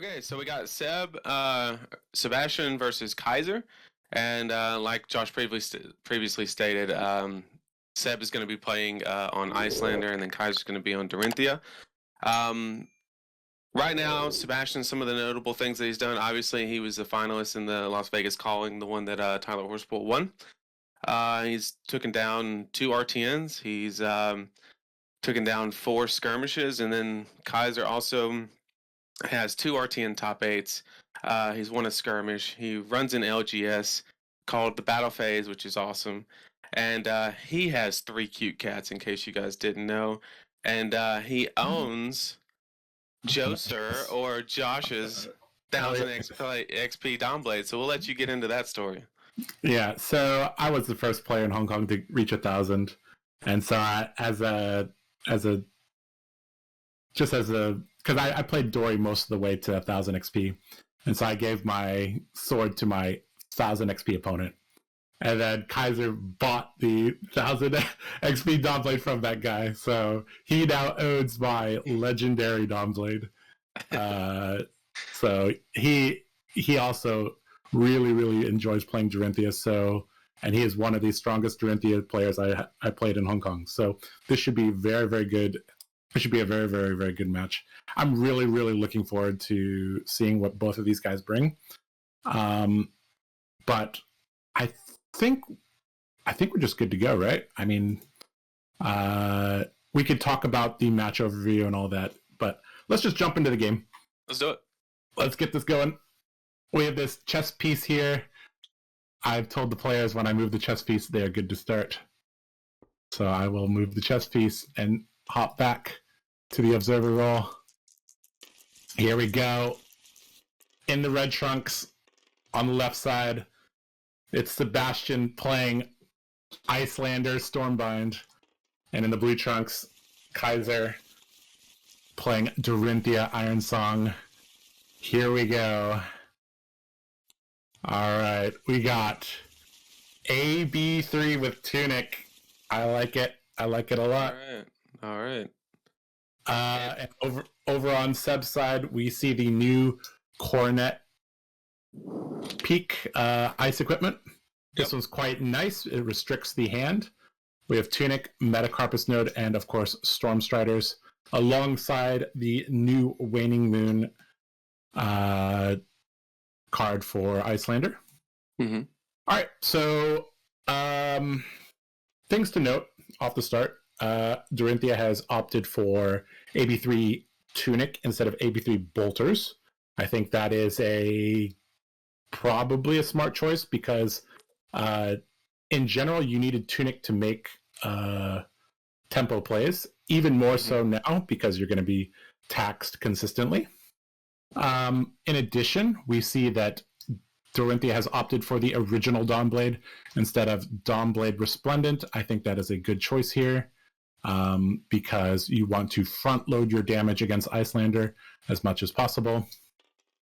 Okay, so we got Sebastian versus Kaiser, and like Josh previously stated, Seb is going to be playing on Icelander, and then Kaiser's going to be on Dorinthea. Um, right now, Sebastian, some of the notable things that he's done. Obviously, he was a finalist in the Las Vegas Calling, the one that Tyler Horspool won. He's taken down 2 RTNs. He's taken down 4 skirmishes, and then Kaiser also has 2 RTN top 8s. He's won a skirmish. He runs an LGS called the Battle Phase, which is awesome. And he has 3 cute cats, in case you guys didn't know. And he owns Joser or Josh's 1000 XP Downblade. So we'll let you get into that story. Yeah, so I was the first player in Hong Kong to reach 1,000, and so because I played Dory most of the way to 1,000 XP, and so I gave my sword to my 1,000 XP opponent, and then Kaiser bought the 1,000 XP Dawnblade from that guy, so he now owns my legendary Dawnblade. So he also really enjoys playing Dorinthea, and he is one of the strongest Dorinthea players I played in Hong Kong. So this should be very good. It should be a very good match. I'm really looking forward to seeing what both of these guys bring. But I think we're just good to go, right? I mean, we could talk about the match overview and all that, but let's just jump into the game. Let's do it. Let's get this going. We have this chess piece here. I've told the players when I move the chess piece, they're good to start. So I will move the chess piece and hop back to the observer role. Here we go. In the red trunks, on the left side, it's Sebastian playing Icelander Stormbind. And in the blue trunks, Kaiser playing Dorinthea Iron Song. Here we go. All right, we got AB3 with Tunic. I like it. I like it a lot. All right. And over on Seb's side, we see the new Coronet Peak ice equipment. This one's quite nice. It restricts the hand. We have Tunic, Metacarpus Node, and of course Stormstriders, alongside the new Waning Moon card for Icelander. Mm-hmm. All right, so things to note off the start. Dorinthea has opted for AB3 Tunic instead of AB3 Bolters. I think that is probably a smart choice because in general you needed Tunic to make tempo plays, even more so now because you're going to be taxed consistently. In addition, we see that Dorinthea has opted for the original Dawnblade instead of Dawnblade Resplendent. I think that is a good choice here because you want to front load your damage against Icelander as much as possible.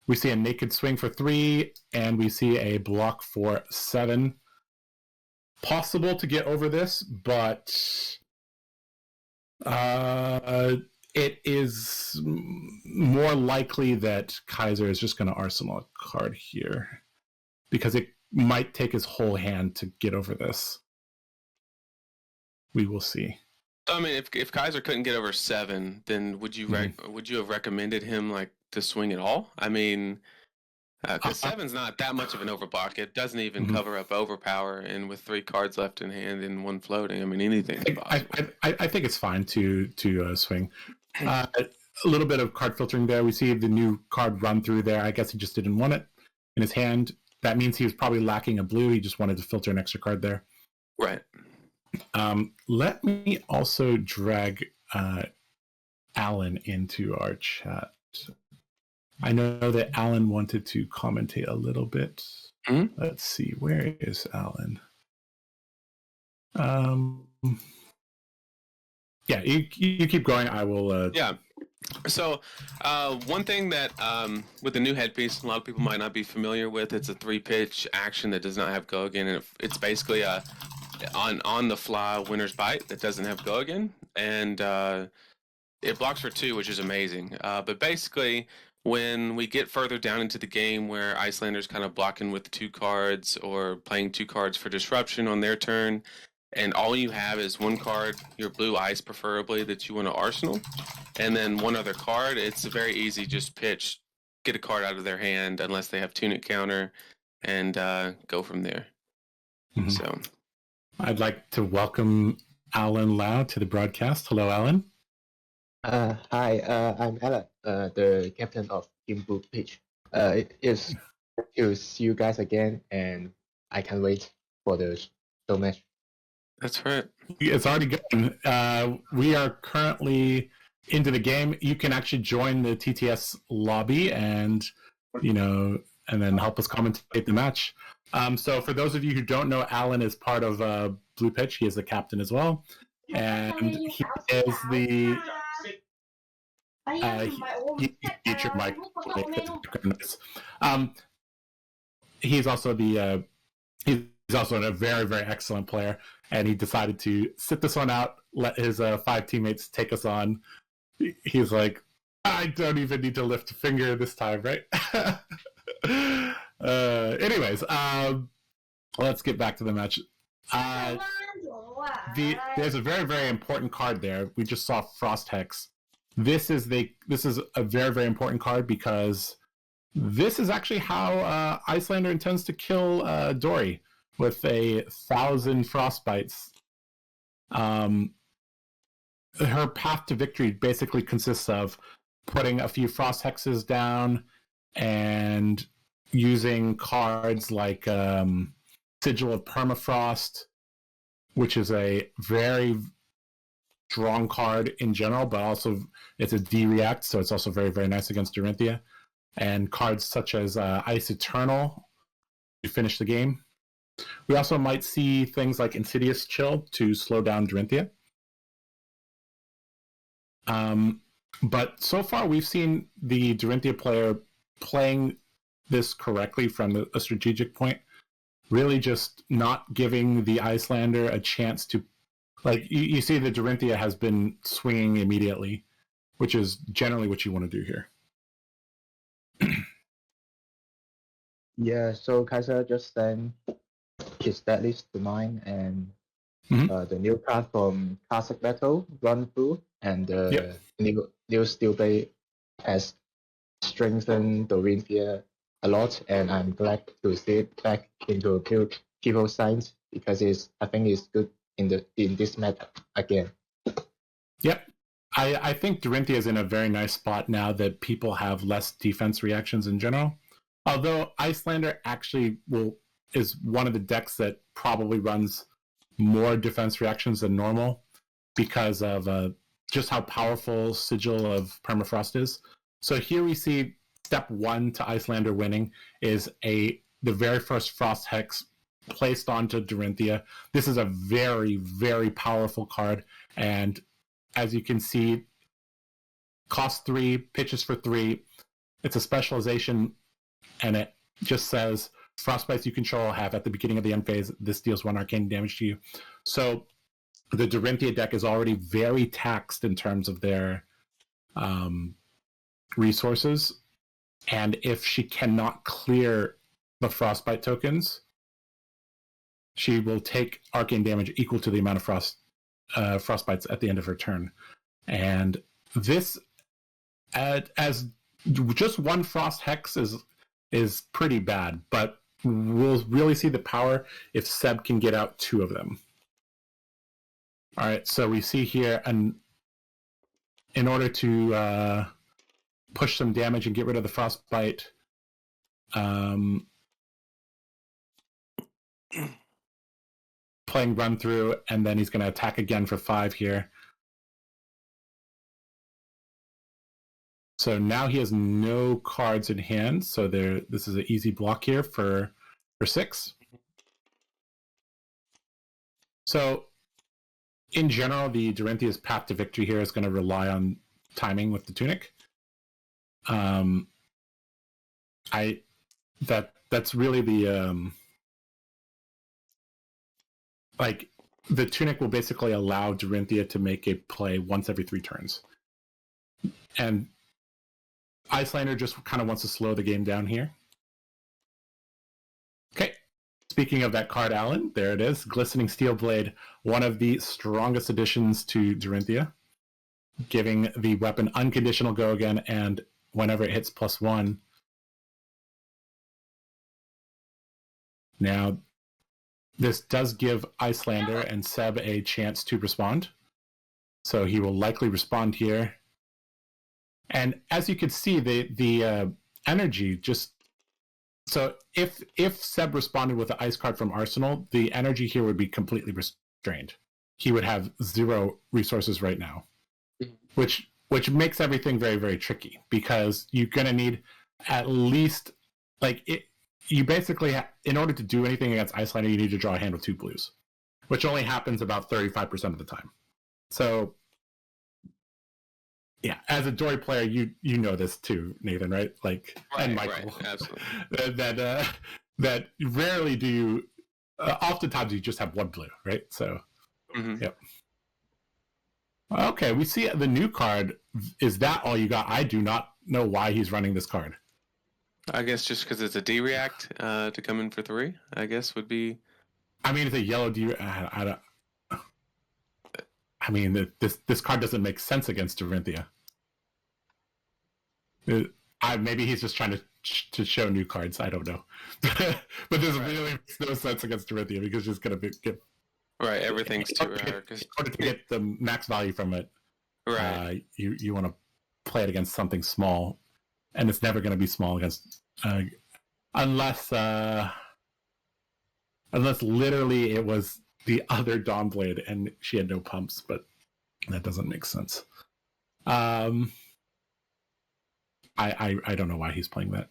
We see a Naked Swing for 3, and we see a block for 7. Possible to get over this, but it is more likely that Kaiser is just going to arsenal a card here because it might take his whole hand to get over this. We will see. I mean, if Kaiser couldn't get over 7, then would you have recommended him like to swing at all? I mean, because 7's not that much of an overblock. It doesn't even cover up overpower, and with 3 cards left in hand and 1 floating, I mean, anything's possible. I think it's fine to swing. A little bit of card filtering there. We see the new card run through there. I guess he just didn't want it in his hand. That means he was probably lacking a blue. He just wanted to filter an extra card there. Right. Let me also drag Alan into our chat. I know that Alan wanted to commentate a little bit. Mm-hmm. Let's see. Where is Alan? Yeah, you keep going. I will. Yeah. So, one thing that with the new headpiece, a lot of people might not be familiar with. It's a 3-pitch action that does not have go again, and it's basically a on the fly winner's bite that doesn't have go again, and it blocks for 2, which is amazing. But basically, when we get further down into the game where Icelander's kind of blocking with 2 cards or playing 2 cards for disruption on their turn, and all you have is 1 card, your blue ice preferably, that you want to arsenal, and then 1 other card, it's very easy, just pitch, get a card out of their hand unless they have Tunic counter, and go from there. Mhm. So I'd like to welcome Alan Lau to the broadcast. Hello, Alan. Hi, I'm Alan, the captain of Team Blue Pitch. It is to see you guys again, and I can't wait for the show match. that's right. It's already going. We are currently into the game. You can actually join the TTS lobby and, and then help us commentate the match. So for those of you who don't know, Alan is part of Blue Pitch. He is the captain as well. And he is the... he featured Mike. He's also he's also a very, very excellent player, and he decided to sit this one out, let his 5 teammates take us on. He's like, I don't even need to lift a finger this time, right? Anyways, let's get back to the match. There's a very, very important card there. We just saw Frost Hex. This is a very, very important card because this is actually how Icelander intends to kill Dory with 1,000 frostbites. Her path to victory basically consists of putting a few frost hexes down and using cards like Sigil of Permafrost, which is a very strong card in general, but also it's a D-react, so it's also very, very nice against Dorinthea. And cards such as Ice Eternal to finish the game. We also might see things like Insidious Chill to slow down Dorinthea. But so far we've seen the Dorinthea player playing this correctly from a strategic point, really just not giving the Icelander a chance to, like, you see the Dorinthea has been swinging immediately, which is generally what you want to do here. Yeah, so Kaiser just sent his deck list to mine, and the new card from Classic Battle run through, and the new Steel Blade has strengthened Dorinthea a lot, and I'm glad to see it back into people's signs because I think it's good in this meta again. Yep. I think Dorinthea is in a very nice spot now that people have less defense reactions in general. Although Icelander actually is one of the decks that probably runs more defense reactions than normal because of just how powerful Sigil of Permafrost is. So here we see step 1 to Icelander winning is the very first Frost Hex placed onto Dorinthea. This is a very, very powerful card, and as you can see, costs 3, pitches for 3. It's a specialization, and it just says frostbites you control have at the beginning of the end phase. This deals 1 arcane damage to you. So the Dorinthea deck is already very taxed in terms of their resources, and if she cannot clear the frostbite tokens, she will take arcane damage equal to the amount of frostbites at the end of her turn. And this, as just 1 frost hex is pretty bad, but we'll really see the power if Seb can get out 2 of them. All right, so we see here, and in order to push some damage and get rid of the frostbite, playing run through, and then he's going to attack again for 5 here. So now he has no cards in hand, so this is an easy block here for 6. So in general, the Dorinthea's path to victory here is going to rely on timing with the Tunic. That's really the the Tunic will basically allow Dorinthea to make a play once every 3 turns. And Icelander just kind of wants to slow the game down here. Okay. Speaking of that card, Alan, there it is. Glistening Steel Blade, one of the strongest additions to Dorinthea, giving the weapon unconditional go again, and whenever it hits +1. Now, this does give Icelander and Seb a chance to respond. So he will likely respond here. And as you can see, the energy just... So if Seb responded with the ice card from Arsenal, the energy here would be completely restrained. He would have 0 resources right now, which makes everything very, very tricky, because you're going to need at least, like, you basically, in order to do anything against Icelander, you need to draw a hand with 2 blues, which only happens about 35% of the time. So, yeah, as a Dory player, you know this too, Nathan, right? Like, and Michael, right, absolutely. that rarely do you. Oftentimes, you just have 1 blue, right? So, Yep. Okay, we see the new card. Is that all you got? I do not know why he's running this card. I guess just because it's a D-React to come in for 3, I guess would be... I mean, it's a yellow D... I mean, this card doesn't make sense against Dorinthea. Maybe he's just trying to show new cards. I don't know. But this really makes no sense against Dorinthea, because she's going to get... Right, everything's too rare. In order to get the max value from it, right. You want to play it against something small, and it's never going to be small against... unless literally it was the other Dawnblade and she had no pumps, but that doesn't make sense. I don't know why he's playing that.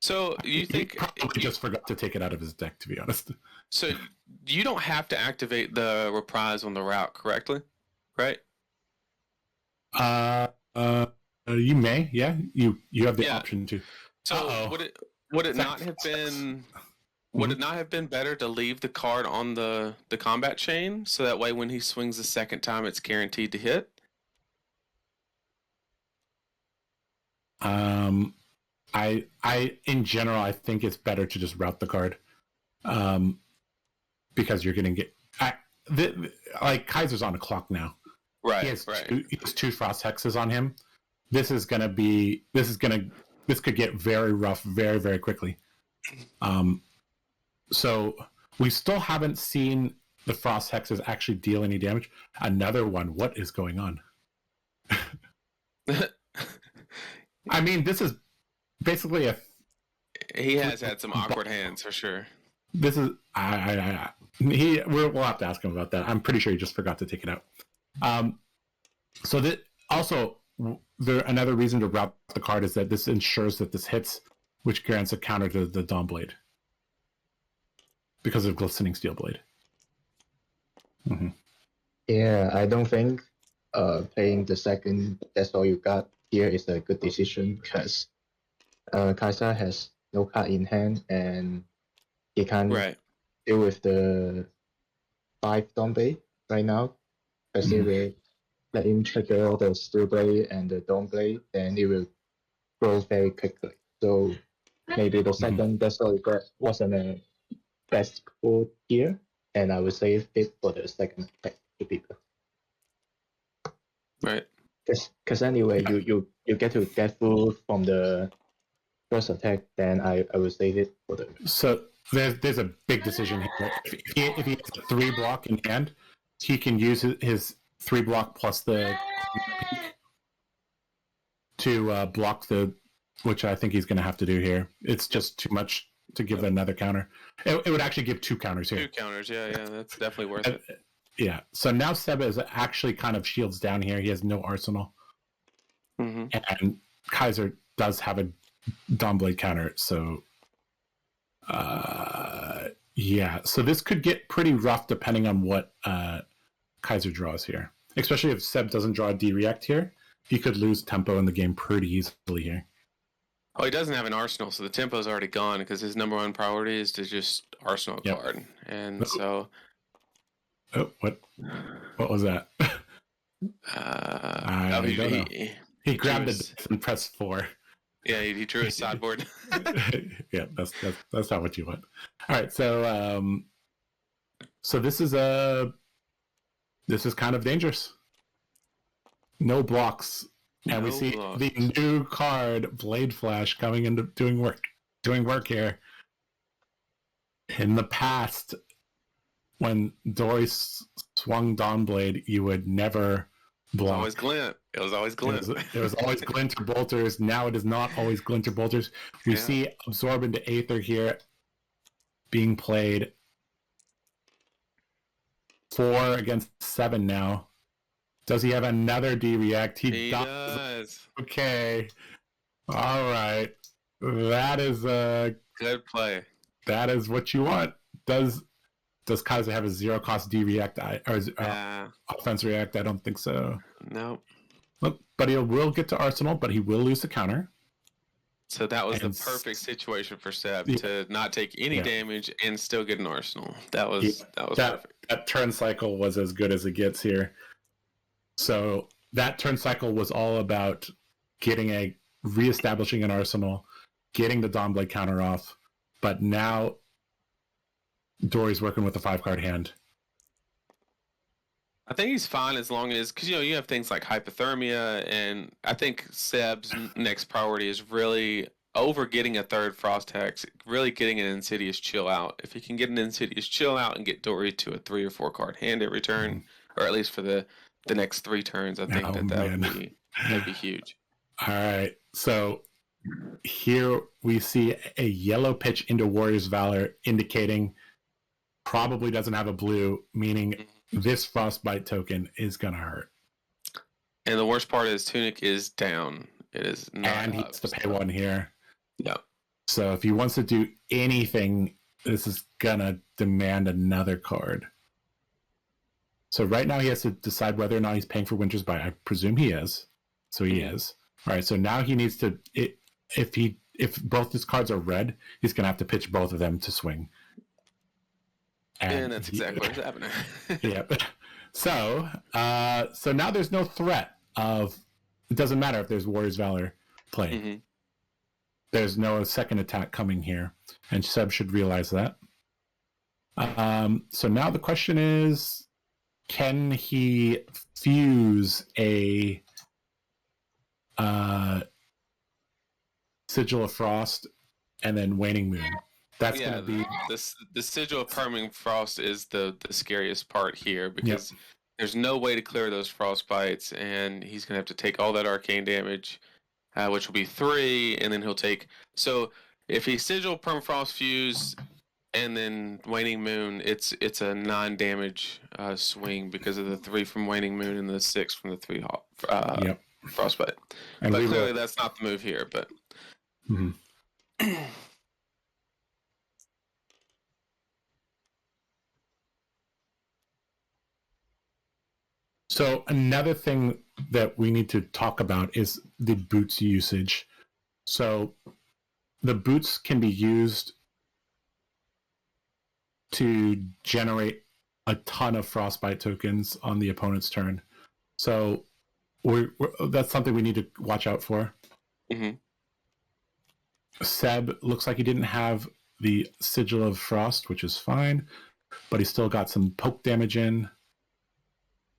So you think he probably just forgot to take it out of his deck, to be honest. So you don't have to activate the reprise on the route, correctly? Right? You may, yeah. You have the option to. So would it not have been would it not have been better to leave the card on the combat chain, so that way when he swings the second time, it's guaranteed to hit? I in general, I think it's better to just route the card, because you're going to get like Kaiser's on a clock now. Right. He has 2 frost hexes on him. This could get very rough very, very quickly. So we still haven't seen the frost hexes actually deal any damage. Another one. What is going on? I mean, this is basically he has had some awkward hands for sure. This is we'll have to ask him about that. I'm pretty sure he just forgot to take it out. So that also, another reason to route the card is that this ensures that this hits, which grants a counter to the Dawnblade because of Glistening Steel Blade. Yeah, I don't think playing the second "That's All You Got" here is a good decision, because Kaiser has no card in hand and he can't deal with the 5 Dawnblade right now. Especially let him trigger the Steel Blade and the Dawnblade, then it will grow very quickly. So maybe the second "That's All You Got" wasn't a best card here, and I would save it for the second attack to be good. Right. Because anyway, you get to get full from the first attack, then I will save it for the... So there's a big decision here. If he has a 3 block in hand, he can use his 3 block plus the peak to block which I think he's going to have to do here. It's just too much to give another counter. It would actually give 2 counters here. 2 counters, yeah, that's definitely worth it. Yeah, so now Seba is actually kind of shields down here. He has no arsenal. And Kaiser does have a Dawnblade counter, so... yeah, so this could get pretty rough depending on what Kaiser draws here. Especially if Seb doesn't draw a D-React here, he could lose tempo in the game pretty easily here. Oh, he doesn't have an arsenal, so the tempo's already gone, because his number 1 priority is to just arsenal a card. And so... Oh, what was that? I don't know. He grabbed the dice and pressed 4. Yeah, he drew his sideboard. Yeah, that's not what you want. All right, so this is kind of dangerous. No blocks, and we see the new card Blade Flash coming into doing work here. In the past, when Dory swung Dawnblade, you would never block. It was always glint. It was always glint or bolters. Now it is not always glint or bolters. We see Absorb into Aether here being played. 4 against 7 now. Does he have another D-React? He does. Okay. All right. That is a good play. That is what you want. Does Kaiser have a 0-cost D-React or offense react? I don't think so. No. Look, but he will get to Arsenal, but he will lose the counter. So that was the perfect situation for Seb to not take any damage and still get an Arsenal. That was perfect. That turn cycle was as good as it gets here. So that turn cycle was all about reestablishing an Arsenal, getting the Dawnblade counter off, but now Dory's working with a 5-card hand. I think he's fine as long as, because you have things like hypothermia, and I think Seb's next priority is really over getting a 3rd Frost Hex, really getting an Insidious Chill Out. If he can get an Insidious Chill Out and get Dory to a 3 or 4 card hand every turn, or at least for the next 3 turns, I think that'd be huge. All right, so here we see a yellow pitch into Warrior's Valor, indicating probably doesn't have a blue, meaning this Frostbite token is going to hurt. And the worst part is Tunic is down. It is not and he has to pay 1 here. Yeah. So if he wants to do anything, this is going to demand another card. So right now he has to decide whether or not he's paying for Winter's Bite. I presume he is. So he is. All right, so now he needs to... If both his cards are red, he's going to have to pitch both of them to swing. And that's exactly what's happening. Yeah. So now there's no threat of... It doesn't matter if there's Warrior's Valor playing. Mm-hmm. There's no second attack coming here. And Seb should realize that. So now the question is, can he fuse a Sigil of Frost and then Waning Moon? That's going to be... The Sigil of Permanent Frost is the scariest part here, because there's no way to clear those Frostbites, and he's going to have to take all that arcane damage, which will be 3, and then he'll take... So if he Sigil Permafrost Fuse and then Waning Moon, it's a 9 damage swing because of the 3 from Waning Moon and the 6 from the 3 Frostbite. And but clearly that's not the move here, but... Mm-hmm. So another thing that we need to talk about is the boots usage. So the boots can be used to generate a ton of Frostbite tokens on the opponent's turn. So that's something we need to watch out for. Mm-hmm. Seb looks like he didn't have the Sigil of Frost, which is fine, but he still got some poke damage in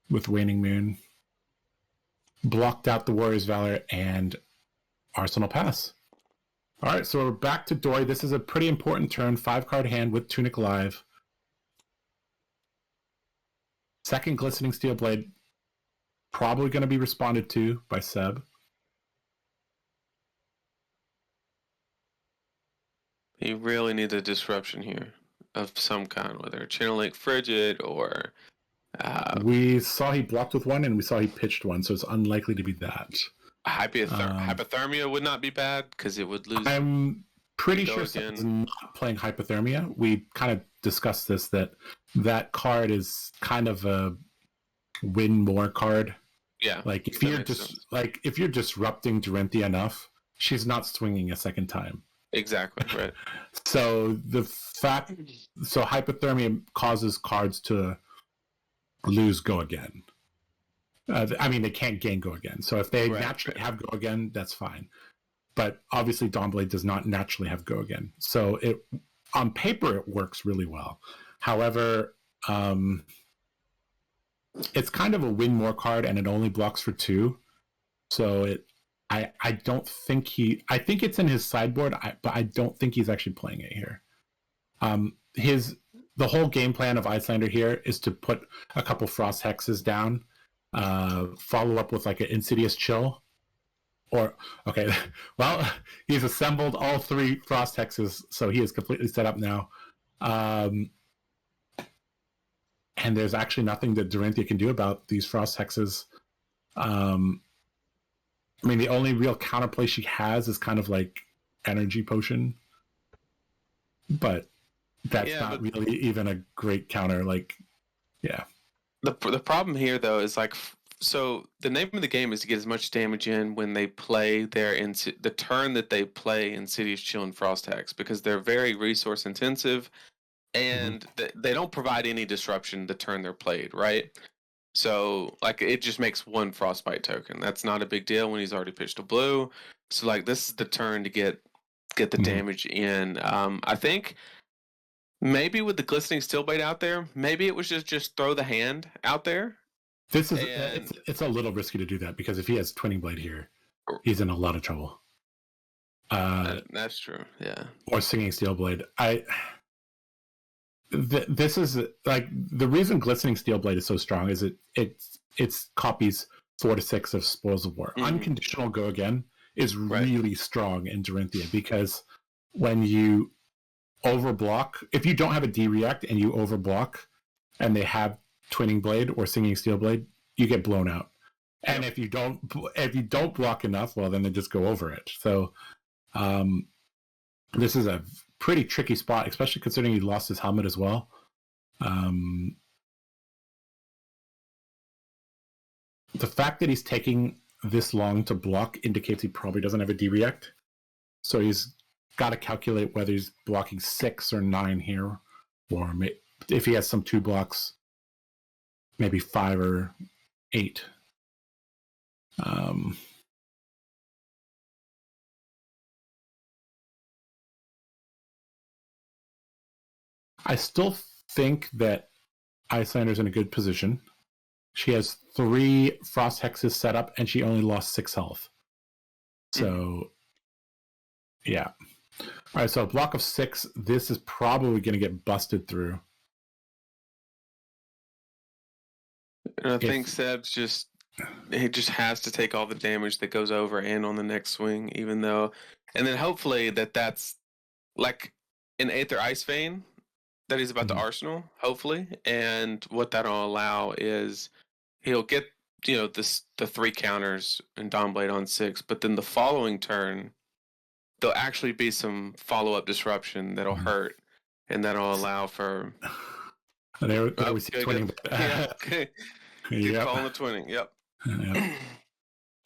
with Waning Moon. Blocked out the Warrior's Valor and Arsenal Pass. All right, so we're back to Dory. This is a pretty important turn. 5-card hand with Tunic live. Second Glistening Steel Blade. Probably going to be responded to by Seb. You really need a disruption here of some kind, whether a Channel Link Frigid or... we saw he blocked with 1, and we saw he pitched 1, so it's unlikely to be that. Hypothermia would not be bad, because it would lose... I'm pretty sure Seb's not playing Hypothermia. We kind of discussed this, that card is kind of a win more card. Yeah. Like, if you're disrupting Dorinthea enough, she's not swinging a second time. Exactly, right. So Hypothermia causes cards to lose go again. I mean, they can't gain Go Again. So if they naturally have Go Again, that's fine. But obviously, Dawnblade does not naturally have Go Again. So on paper, it works really well. However, it's kind of a win more card, and it only blocks for 2. So I don't think I think it's in his sideboard, but I don't think he's actually playing it here. The whole game plan of Icelander here is to put a couple Frost Hexes down, follow up with like an Insidious Chill, he's assembled all 3 Frost Hexes, so he is completely set up now. And there's actually nothing that Dorinthea can do about these Frost Hexes. I mean, the only real counterplay she has is kind of like Energy Potion, but that's not really even a great counter. Like, yeah. The problem here, though, is like, so the name of the game is to get as much damage in when they play the turn that they play Insidious Chill and Frost Hex, because they're very resource intensive, and they don't provide any disruption the turn they're played, right? So, like, it just makes 1 Frostbite token. That's not a big deal when he's already pitched a blue. So, like, this is the turn to get the damage in. I think maybe with the Glistening Steelblade out there, maybe it was just throw the hand out there. This is it's a little risky to do that, because if he has Twinning Blade here, he's in a lot of trouble. That's true, yeah. Or Singing Steelblade. This is like the reason Glistening Steelblade is so strong is it copies 4 to 6 of Spoils of War. Unconditional Go Again is really strong in Dorinthea, because when you overblock, if you don't have a D-React and you overblock and they have Twinning Blade or Singing Steelblade, you get blown out. And if you don't block enough, well, then they just go over it. So this is a pretty tricky spot, especially considering he lost his helmet as well. The fact that he's taking this long to block indicates he probably doesn't have a D-React. So he's got to calculate whether he's blocking 6 or 9 here, or if he has some 2 blocks, maybe 5 or 8. I still think that Icelander's in a good position. She has 3 Frost Hexes set up, and she only lost 6 health. So, yeah. All right, so a block of 6. This is probably going to get busted through. And I think Seb's just has to take all the damage that goes over and on the next swing, even though, and then hopefully that's like an Aether Ice Vein that he's about to Arsenal, hopefully, and what that'll allow is he'll get the 3 counters and Dawnblade on 6, but then the following turn there'll actually be some follow-up disruption that'll hurt, and that'll allow for there we see Twinning. Keep calling the Twinning. Yep.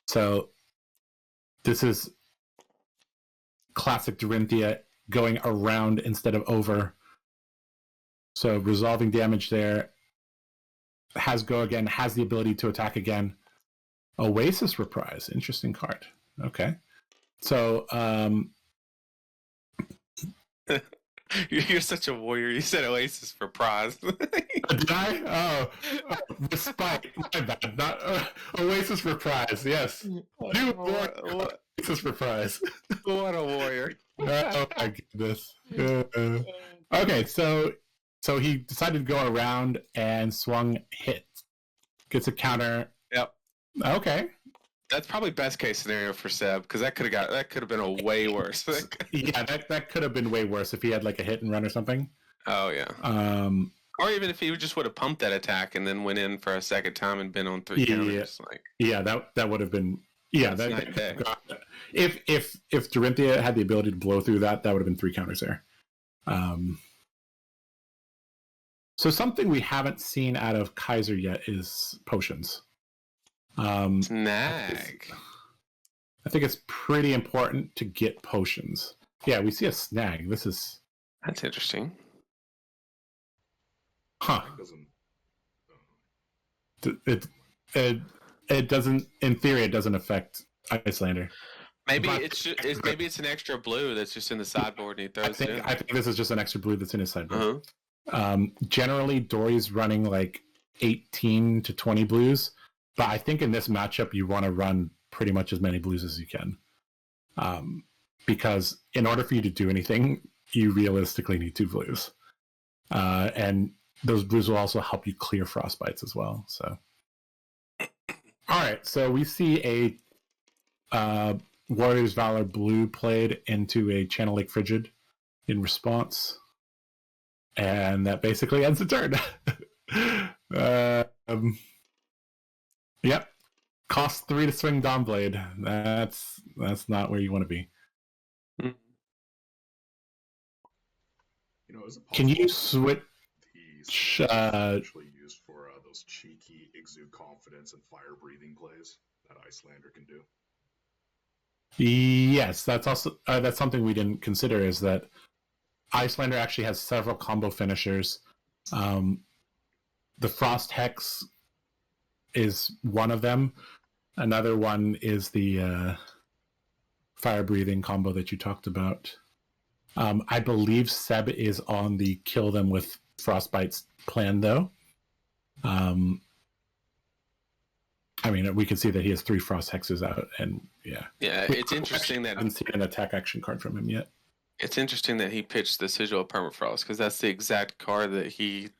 So this is classic Dorinthea, going around instead of over. So resolving damage there. Has Go Again, has the ability to attack again. Oasis Reprise, interesting card. Okay. So you're such a warrior. You said Oasis Reprise. Did I? Oh, despite my bad. Not Oasis Reprise. Yes. New Oasis Reprise. What a warrior. Oh my goodness. Okay, so he decided to go around and swung hit. Gets a counter. Yep. Okay. That's probably best case scenario for Seb, because that could have been a way worse. Yeah, that could have been way worse if he had like a hit and run or something. Oh yeah. Or even if he just would have pumped that attack and then went in for a second time and been on 3 counters. Yeah, that would have been if Dorinthea had the ability to blow through that would have been 3 counters there. So something we haven't seen out of Kaiser yet is potions. Snag. I think it's pretty important to get potions. Yeah, we see a snag. That's interesting. Huh. it doesn't. In theory, it doesn't affect Icelander. Maybe But- maybe it's an extra blue that's just in the sideboard and he throws it in. I think this is just an extra blue that's in his sideboard. Uh-huh. Generally, Dory's running like 18 to 20 blues, but I think in this matchup you want to run pretty much as many blues as you can, because in order for you to do anything, you realistically need 2 blues, and those blues will also help you clear frostbites as well. So, all right, so we see a Warrior's Valor blue played into a Channel Lake Frigid in response, and that basically ends the turn. Yep. Cost 3 to swing Dawnblade. That's not where you want to be. Mm. You know, is it Can you possible switch? these actually used for those cheeky exude confidence and fire breathing plays that Icelander can do? Yes, that's also that's something we didn't consider. Is that Icelander actually has several combo finishers. The Frost Hex is one of them. Another one is the fire breathing combo that you talked about. I believe Seb is on the kill them with frostbites plan, though. I mean, we can see that he has 3 frost hexes out, and yeah. Yeah, it's interesting that I haven't seen an attack action card from him yet. it's interesting that he pitched the Sigil of Permafrost because that's the exact card that he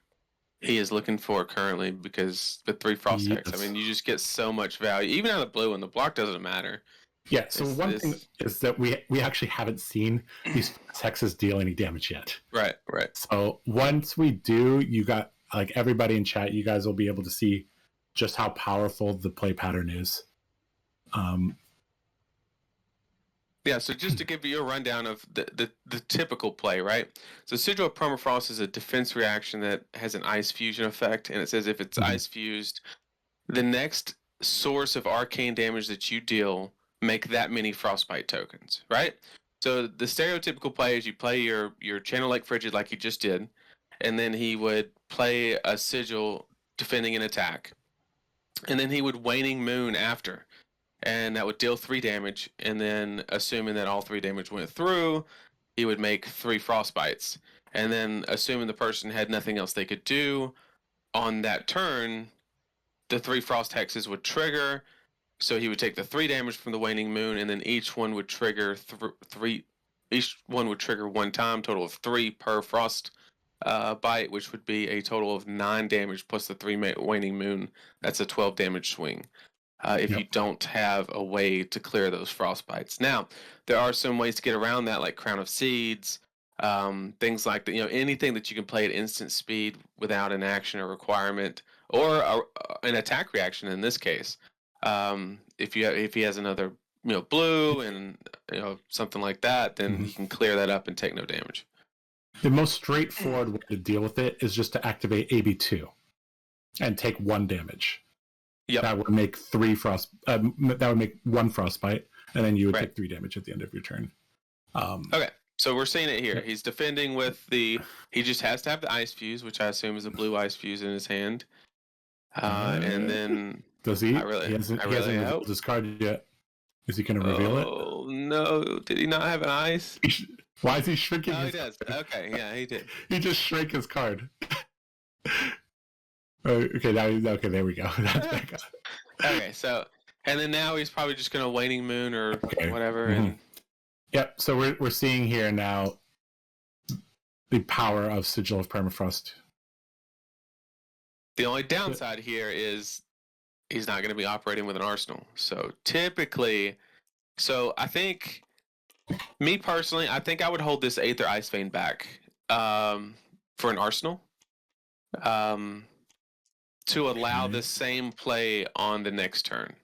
is looking for currently. Because the 3 frost hex, I Yes. mean, you just get so much value, even out of the blue, and the block doesn't matter. Yeah. So It's- one thing is that we actually haven't seen these hexes deal any damage yet. Right, right. So once we do, you got like everybody in chat. You guys will be able to see just how powerful the play pattern is. Yeah, so just to give you a rundown of the typical play, right? So Sigil of Permafrost is a defense reaction that has an ice fusion effect, and it says if it's Mhm. ice fused, the next source of arcane damage that you deal, make that many frostbite tokens, right? So the stereotypical play is you play your Channel Lake Frigid like he just did, and then he would play a Sigil defending an attack, and then he would Waning Moon after. And that would deal 3 damage, and then assuming that all 3 damage went through, he would make 3 frostbites. And then assuming the person had nothing else they could do on that turn, the 3 frost hexes would trigger. So he would take the 3 damage from the Waning Moon, and then each one would trigger 3. Each one would trigger 1 time, total of 3 per frost bite, which would be a total of 9 damage plus the 3 Waning Moon. That's a 12 damage swing. If Yep. you don't have a way to clear those frostbites. Now, there are some ways to get around that, like Crown of Seeds, things like that. You know, anything that you can play at instant speed without an action or requirement, or an attack reaction in this case. If he has another, blue and something like that, then Mhm. he can clear that up and take no damage. The most straightforward way to deal with it is just to activate AB2 and take 1 damage. Yep. That would make 3 frost. That would make 1 frostbite, and then you would Right. take 3 damage at the end of your turn. Okay, so we're seeing it here. He's defending with he just has to have the ice fuse, which I assume is a blue ice fuse in his hand. And then Does he? I really- he hasn't I really revealed hope. his card yet. Is he going to reveal it? Oh no! Did he not have an ice? Why is he shrinking? Oh, he his does. card? Okay, yeah, he did. He just shrank his card. Okay, okay, there we go. Okay, so and then now he's probably just gonna Waning Moon or Okay. whatever. Mhm. And Yep. So we're seeing here now the power of Sigil of Permafrost. the only downside here is he's not gonna be operating with an arsenal. So typically, I think, me personally, I think I would hold this Aether Ice Vein back for an arsenal. To allow Okay. the same play on the next turn.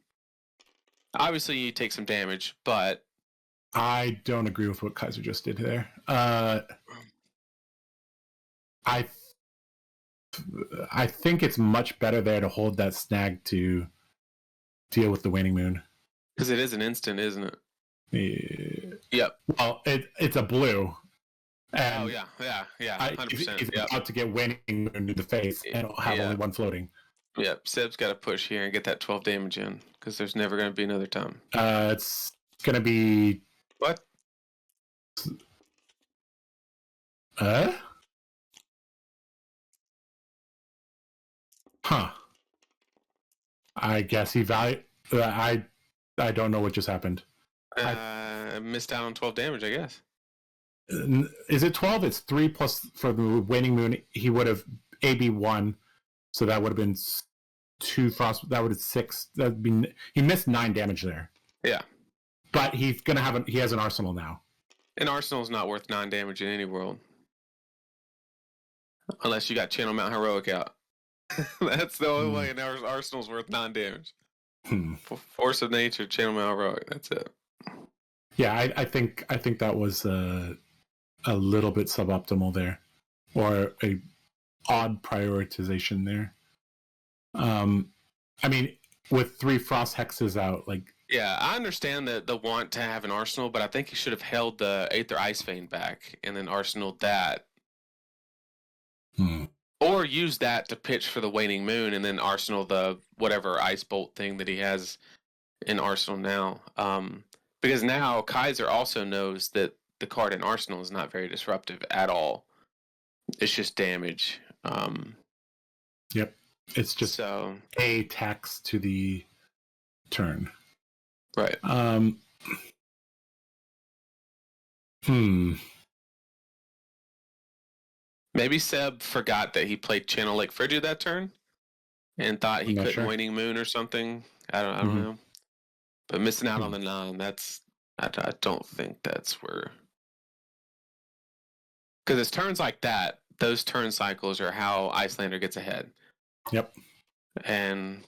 Obviously, you take some damage, but I don't agree with what Kaiser just did there. I think it's much better there to hold that snag to deal with the Waning Moon. because it is an instant, isn't it? Yep. Well, it's a blue. And Oh yeah, If 100%. you're Yep. about to get Waning Moon in the face, and it'll have Yeah. only 1 floating. Yep, Seb's got to push here and get that 12 damage in, because there's never going to be another time. It's going to be... What? Huh. I guess he value... I don't know what just happened. Missed out on 12 damage, I guess. Is it 12? It's 3 plus for the waning moon. He would have AB1, so that would have been 2 frost. That would have 6. That'd be, he missed 9 damage there. Yeah, but he's gonna have he has an arsenal now. An arsenal's not worth 9 damage in any world, unless you got Channel Mount Heroic out. That's the only way an arsenal's worth 9 damage. Force of Nature, Channel Mount Heroic. That's it. Yeah, I think that was a little bit suboptimal there, or a odd prioritization there. I mean, with 3 frost hexes out, like. Yeah, I understand the want to have an arsenal, but I think he should have held the Aether Ice Vein back and then arsenaled that. Or use that to pitch for the Waning Moon and then arsenal the whatever Ice Bolt thing that he has in arsenal now. Because now Kaiser also knows that the card in arsenal is not very disruptive at all. It's just damage. Yep. It's just a tax to the turn. Right. Maybe Seb forgot that he played Channel Lake Frigid that turn and thought he couldn't Waning Moon or something. I don't know. But missing out on the 9, I don't think that's where. Because it's turns like that, those turn cycles are how Icelander gets ahead. Yep. And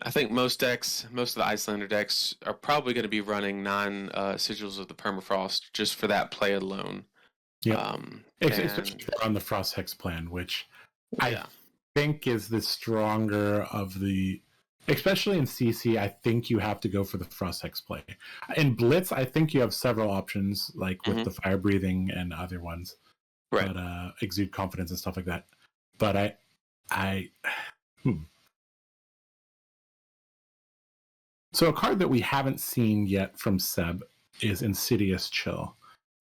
I think most of the Icelander decks are probably going to be running 9 Sigils of the Permafrost just for that play alone. Yeah. Especially on the Frost Hex plan, which I think is the stronger of the... Especially in CC, I think you have to go for the Frost Hex play. In Blitz, I think you have several options, like with the Fire Breathing and other ones. Right. But Exude Confidence and stuff like that. But So a card that we haven't seen yet from Seb is Insidious Chill.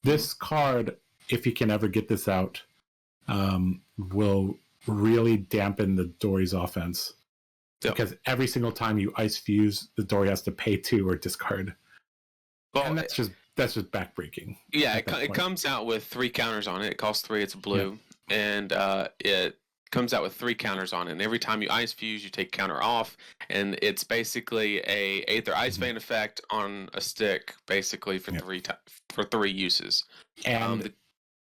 This card, if he can ever get this out, will really dampen the Dory's offense. Yep. Because every single time you Ice Fuse, the Dory has to pay 2 or discard. Well, and that's just backbreaking. Yeah, it comes out with 3 counters on it. It costs 3, it's blue. Yeah. And it comes out with 3 counters on it. And every time you Ice Fuse, you take counter off. And it's basically a Aether Ice Vein effect on a stick, basically for 3 uses. And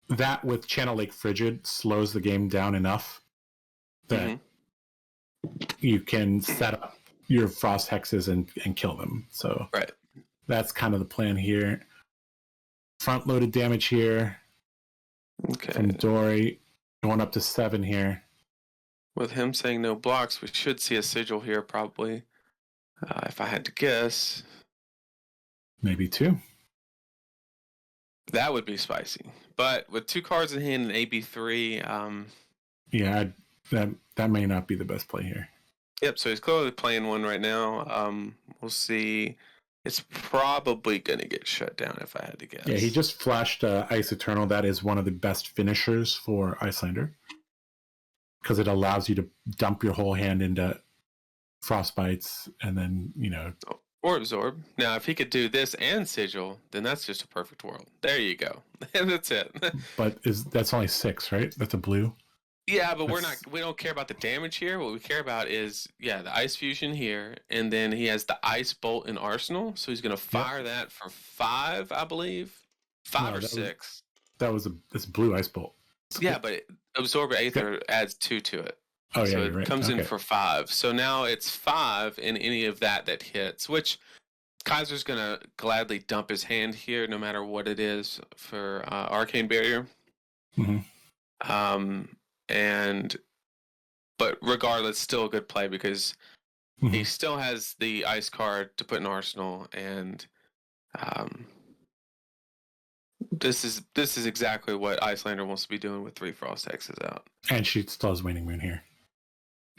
that with Channel Lake Frigid slows the game down enough that you can set up your Frost Hexes and kill them. So that's kind of the plan here. Front-loaded damage here from Dory, going up to 7 here. With him saying no blocks, we should see a Sigil here probably. If I had to guess. Maybe 2. That would be spicy. But with 2 cards in hand and AB3... yeah, that may not be the best play here. Yep, so he's clearly playing one right now. We'll see. It's probably going to get shut down if I had to guess. Yeah, he just flashed Ice Eternal. That is one of the best finishers for Icelander. Because it allows you to dump your whole hand into Frostbites and then, Or Absorb. Now, if he could do this and Sigil, then that's just a perfect world. There you go. And that's it. But that's only 6, right? That's a blue. Yeah, but we don't care about the damage here. What we care about is, the Ice Fusion here, and then he has the Ice Bolt in Arsenal, so he's going to fire that for 5, I believe. 5 or 6. That's blue Ice Bolt. Yeah, but Absorb Aether adds 2 to it. Oh, yeah, so you're right. It comes in for 5. So now it's 5 in any of that hits, which Kaiser's going to gladly dump his hand here, no matter what it is, for Arcane Barrier. But regardless, still a good play because he still has the Ice card to put in Arsenal, and This is exactly what Icelander wants to be doing with 3 Frost Hexes out. And she still has Waning Moon here.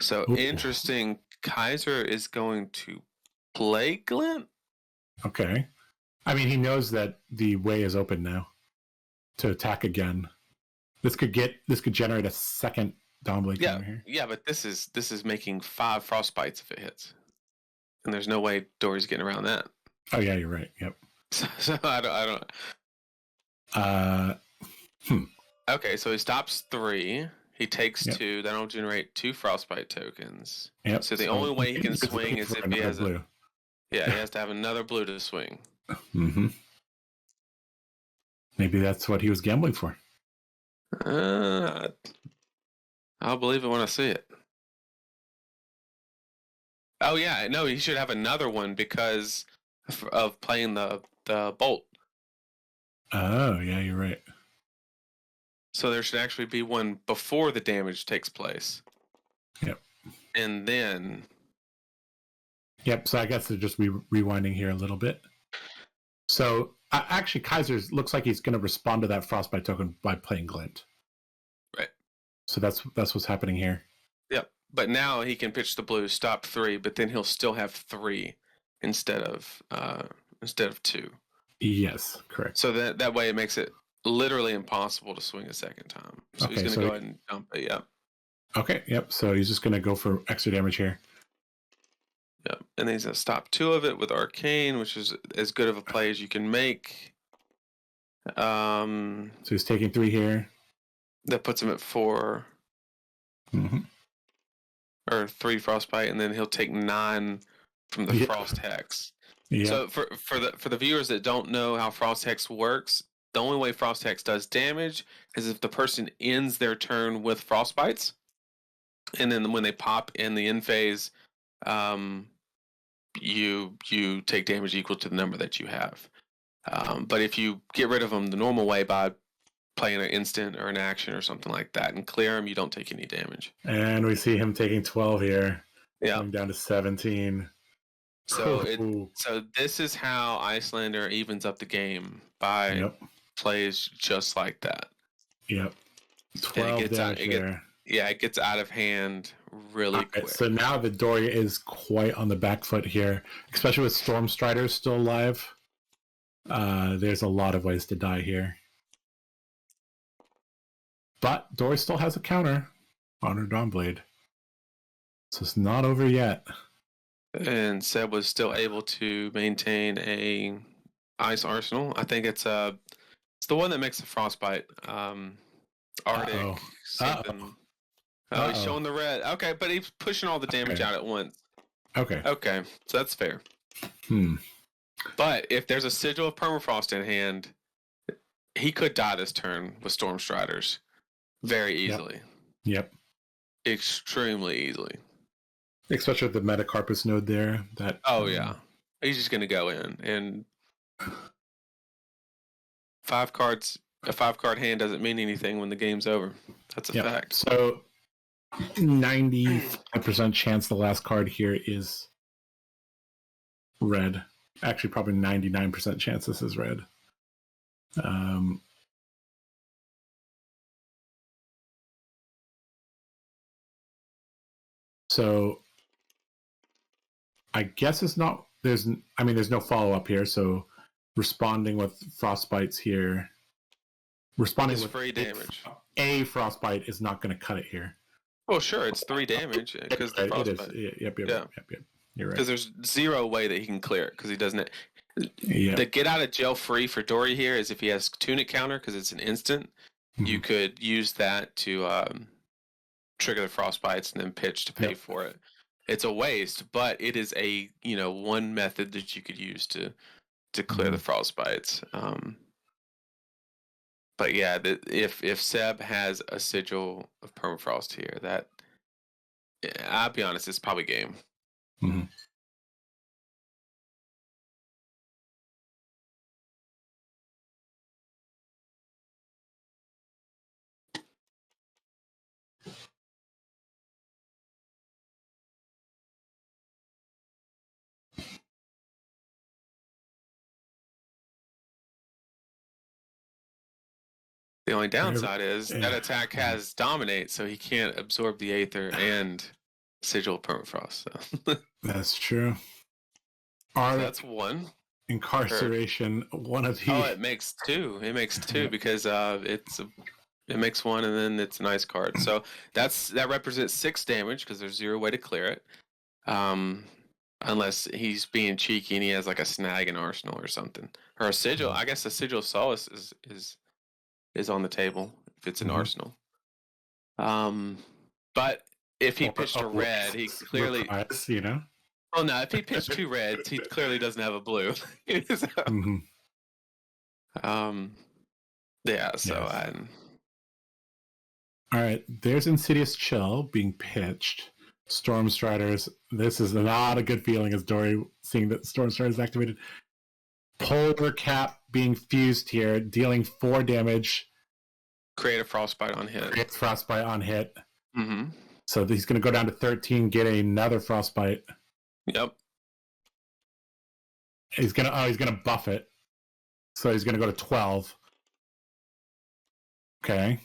So Ooh. interesting. Kaiser is going to play Glint. Okay. I mean, he knows that the way is open now to attack again. This could generate a second Dawnblade counter here. Yeah, but this is making 5 Frostbites if it hits, and there's no way Dory's getting around that. Oh yeah, you're right. Yep. So I don't. Okay, so he stops 3. He takes 2. That'll generate 2 Frostbite tokens. Yep. So the only way he can swing is if he has blue. He has to have another blue to swing. Mm-hmm. Maybe that's what he was gambling for. I'll believe it when I see it. Oh yeah, no, he should have another one because of playing the bolt. Oh yeah, you're right. So there should actually be one before the damage takes place. Yep. And then. Yep. So I guess they're just rewinding here a little bit. So actually, Kaiser looks like he's going to respond to that Frostbite token by playing Glint. Right. So that's what's happening here. Yep. But now he can pitch the blue, stop 3, but then he'll still have 3 instead of 2. Yes, correct. So that way it makes it literally impossible to swing a second time. So he's going to go ahead and dump it. Yep. Okay. Yep. So he's just going to go for extra damage here. Yep. And then he's going to stop 2 of it with Arcane, which is as good of a play as you can make. So he's taking 3 here. That puts him at 4. Mm-hmm. Or 3 Frostbite, and then he'll take 9 from the Frost Hex. Yeah. So for the viewers that don't know how Frost Hex works, the only way Frost Hex does damage is if the person ends their turn with Frostbites, and then when they pop in the end phase, you take damage equal to the number that you have. But if you get rid of them the normal way by playing an instant or an action or something like that and clear him, you don't take any damage. And we see him taking 12 here. Yeah. Going down to 17. So this is how Icelander evens up the game by plays just like that. Yep. 12 damage there. It gets out of hand really quick. So now the Dory is quite on the back foot here, especially with Storm Striders still alive. There's a lot of ways to die here. But Dory still has a counter on her Dawnblade. So it's not over yet. And Seb was still able to maintain a ice arsenal. I think it's the one that makes the Frostbite. Arctic something. Oh, he's showing the red. Okay, but he's pushing all the damage out at once. Okay, so that's fair. But if there's a sigil of permafrost in hand, he could die this turn with Storm Striders very easily. Yep. Extremely easily. Especially with the Metacarpus node there. He's just gonna go in and 5 cards. A 5-card hand doesn't mean anything when the game's over. That's a fact. So 95% chance the last card here is red. Actually, probably 99% chance this is red. So I guess it's not. There's no follow up here. So responding with Frostbites here. Responding with free damage. A Frostbite is not going to cut it here. Well, sure, it's 3 damage because the Frostbite. It is. Yep. You're right. Because there's 0 way that he can clear it because he doesn't. The get out of jail free for Dory here is if he has Tunic counter because it's an instant. Mm-hmm. You could use that to trigger the Frostbites and then pitch to pay for it. It's a waste, but it is a one method that you could use to clear the Frostbites. But yeah, if Seb has a sigil of permafrost here, that I'll be honest, it's probably game. Mm-hmm. The only downside is that attack has Dominate, so he can't absorb the Aether and Sigil Permafrost. So. That's true. So that's one. Incarceration, one of the... Oh, it makes two. It makes two because it makes one and then it's an ice card. So that represents 6 damage because there's 0 way to clear it. Unless he's being cheeky and he has like a snag in Arsenal or something. Or a Sigil. I guess a Sigil Solace is on the table if it's an Arsenal. But if he pitched a red, he clearly... you know? Oh no, if he pitched 2 reds, he clearly doesn't have a blue. So, yeah, so yes. Alright, there's Insidious Chill being pitched. Storm Striders. This is not a good feeling as Dory seeing that Storm Striders activated. Polar Cap being fused here, dealing 4 damage. Create a Frostbite on hit. Creates Frostbite on hit. Mm-hmm. So he's going to go down to 13, get another Frostbite. Yep. He's gonna buff it. So he's gonna go to 12. Okay.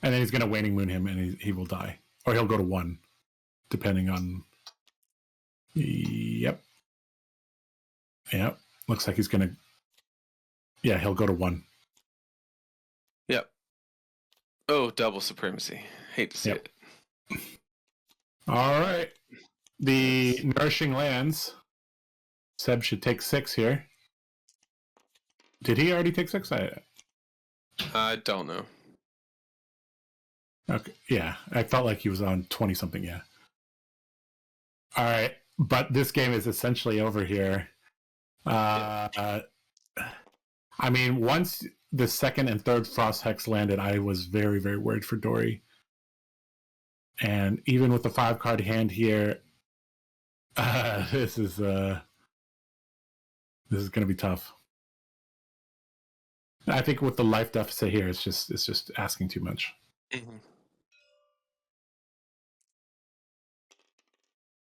And then he's gonna Waning Moon him and he will die. Or he'll go to 1. Depending on... Yep. Looks like he's gonna... Yeah, he'll go to 1. Yep. Oh, double Supremacy. Hate to see it. Alright. The Nourishing Lands. Seb should take 6 here. Did he already take 6? I don't know. Okay, yeah. I felt like he was on 20-something, yeah. Alright, but this game is essentially over here. I mean, once the 2nd and 3rd Frost Hex landed, I was very, very worried for Dory. And even with the 5-card hand here, this is going to be tough. I think with the life deficit here, it's just asking too much. Mm-hmm.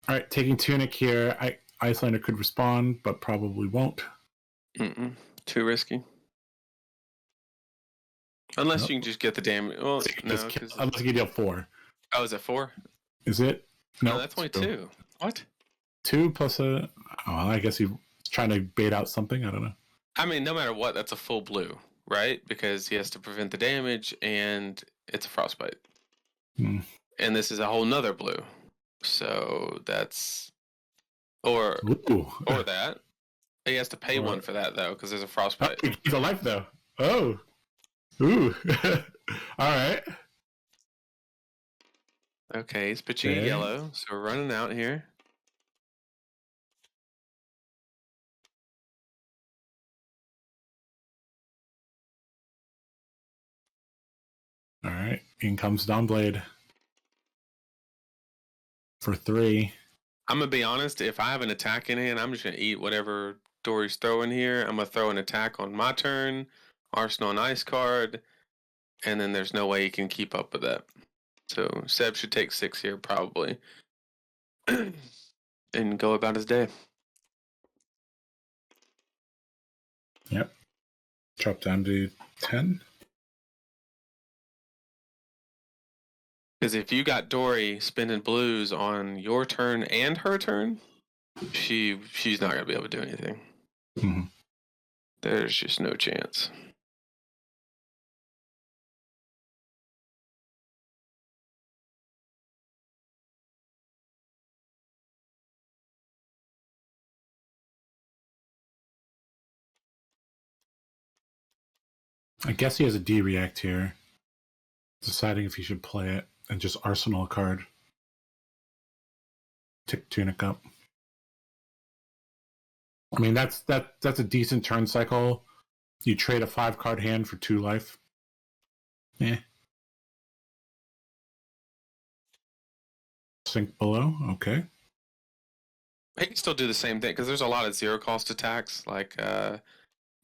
All right, taking Tunic here. Icelander could respond, but probably won't. Too risky. Unless you can just get the damage. Well, no, unless you deal 4. Oh, is it 4? Is it? No, that's only 2. What? 2 plus a... Oh, I guess he's trying to bait out something. I don't know. I mean, no matter what, that's a full blue, right? Because he has to prevent the damage, and it's a Frostbite. And this is a whole nother blue. So that's... Or that. He has to pay 1 for that, though, because there's a Frostbite. Oh, he's alive, though. Oh. Ooh. All right. Okay, he's pitching a yellow, so we're running out here. All right, in comes Dawnblade for 3. I'm gonna be honest. If I have an attack in hand, I'm just gonna eat whatever Dory's throwing here. I'm gonna throw an attack on my turn, Arsenal and Ice card, and then there's no way he can keep up with that. So Seb should take 6 here probably, and go about his day. Yep. Drop down to 10. Because if you got Dory spending blues on your turn and her turn, she's not gonna be able to do anything. Mm-hmm. There's just no chance. I guess he has a D react here. Deciding if he should play it and just Arsenal a card. Tick Tunic up. I mean, that's a decent turn cycle. You trade a 5-card hand for 2 life. Sink below. Okay. He can still do the same thing because there's a lot of 0-cost attacks like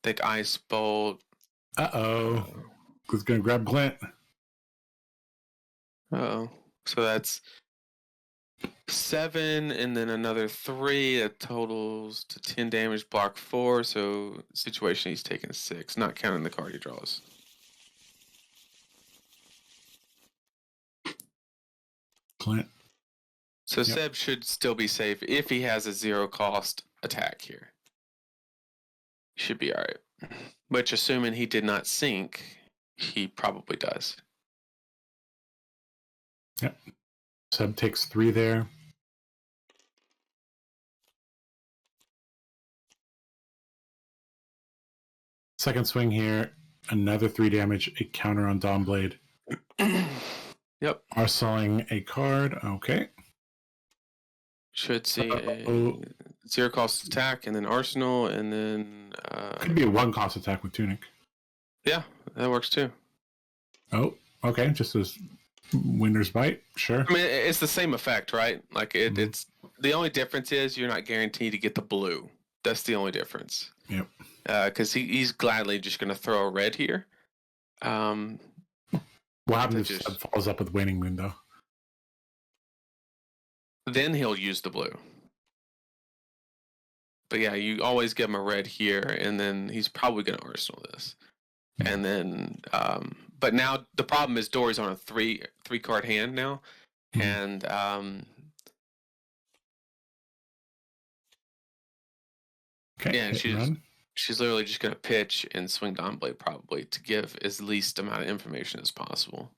Thick Ice Bolt. Who's gonna grab Glint? So that's 7 and then another 3. That totals to 10 damage. Block 4. So situation he's taking 6, not counting the card he draws. Plant. So Seb should still be safe if he has a 0-cost attack here. Should be all right. Which, assuming he did not sink, he probably does. Yep. Seb takes 3 there. Second swing here, another 3 damage, a counter on Dawnblade. Yep. Arsenalling a card. Okay. Should see a 0-cost attack, and then Arsenal, and then... could be a 1-cost attack with Tunic. Yeah, that works too. Oh, okay. Just as Winter's Bite. Sure. I mean, it's the same effect, right? Like, it's... The only difference is you're not guaranteed to get the blue. That's the only difference. Yep. Because he's gladly just going to throw a red here. What happens if Seb follows up with Waning Moon, though? Then he'll use the blue. But yeah, you always give him a red here, and then he's probably going to Arsenal this. And then, but now the problem is Dory's on a three card hand now, and okay, yeah, she's literally just going to pitch and swing Dawnblade probably to give as least amount of information as possible.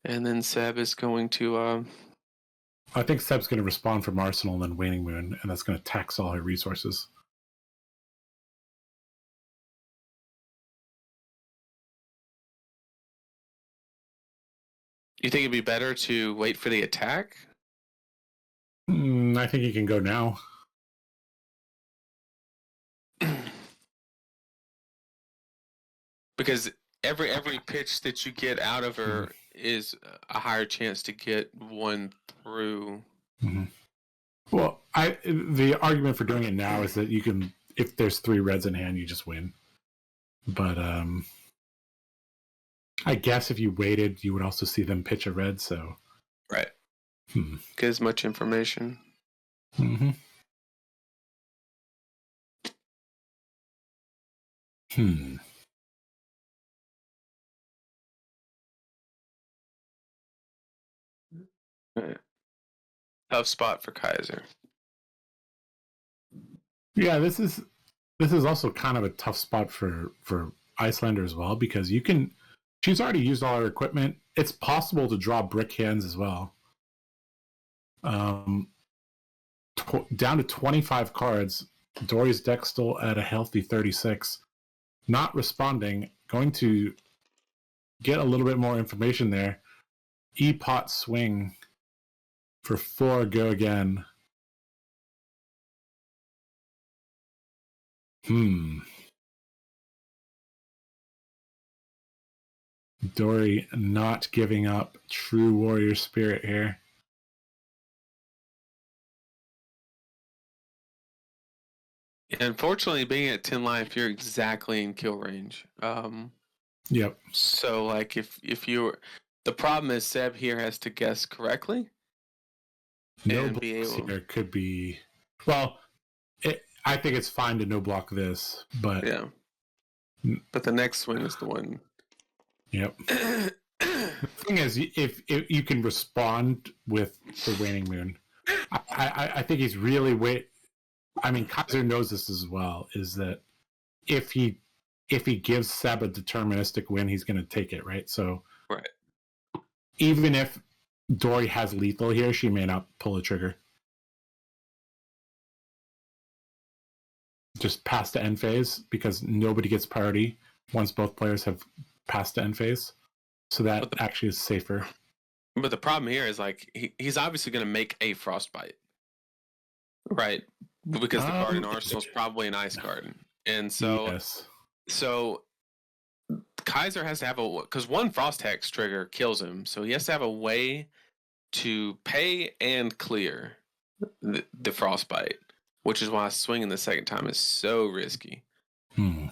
And then Seb is going to. I think Seb's going to respond from Arsenal and then Waning Moon, and that's going to tax all her resources. You think it'd be better to wait for the attack? I think he can go now. Because every pitch that you get out of her is a higher chance to get one through. Well, the argument for doing it now is that you can, if there's 3 reds in hand, you just win. But I guess if you waited, you would also see them pitch a red. So right, get as much information. Right. Tough spot for Kaiser. Yeah, this is also kind of a tough spot for Icelander as well, because she's already used all her equipment. It's possible to draw brick hands as well. Down to 25 cards. Dory's deck still at a healthy 36. Not responding. Going to get a little bit more information there. E-pot swing for 4, go again. Dory not giving up true warrior spirit here. Unfortunately, being at 10 life, you're exactly in kill range. Yep. So, like, if you're... The problem is Seb here has to guess correctly. No blocks here could be... Well, I think it's fine to no block this, but... Yeah. But the next swing is the one... Yep. The thing is, if you can respond with the Waning Moon, I think he's really I mean, Kaiser knows this as well. Is that if he gives Seb a deterministic win, he's going to take it, right? So, right. Even if Dory has lethal here, she may not pull a trigger. Just pass to end phase, because nobody gets priority once both players have passed to end phase. So that actually is safer. But the problem here is, like, he's obviously going to make a Frostbite. Right? Because the card in Arsenal is probably an Ice card. And so... Yes. So... Kaiser has to have because one Frost Hex trigger kills him, so he has to have a way to pay and clear the Frostbite, which is why swinging the second time is so risky. Because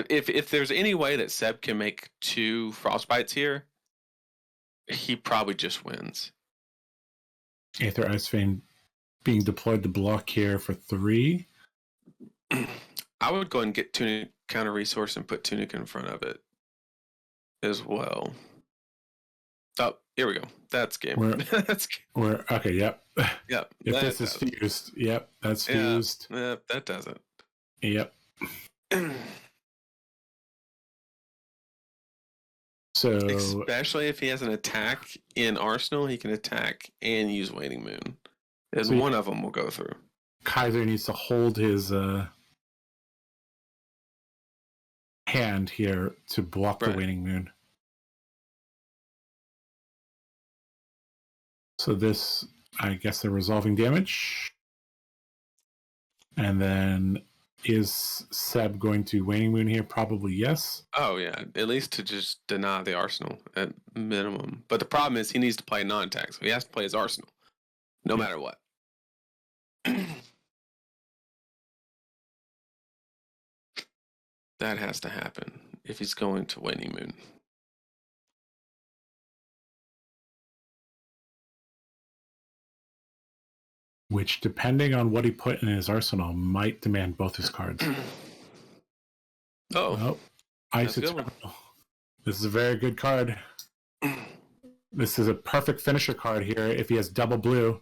if there's any way that Seb can make 2 Frostbites here, he probably just wins. Aether Ice Vein being deployed to block here for 3. I would go and get Tunic counter resource and put Tunic in front of it as well. Oh, here we go. That's game. That's we're okay. Yep. Yep. If this is fused, yep, that's fused. Yeah, that doesn't. Yep. So especially if he has an attack in Arsenal, he can attack and use Waning Moon, and so one of them will go through. Kaiser needs to hold his hand here to block the Waning Moon. So this, I guess, they're resolving damage. And then is Seb going to Waning Moon here? Probably yes. Oh yeah, at least to just deny the Arsenal at minimum. But the problem is he needs to play non-attack, so he has to play his Arsenal, no matter what. That has to happen if he's going to Waning Moon. Which, depending on what he put in his arsenal, might demand both his cards. Ice Eternal. This is a very good card. This is a perfect finisher card here if he has double blue.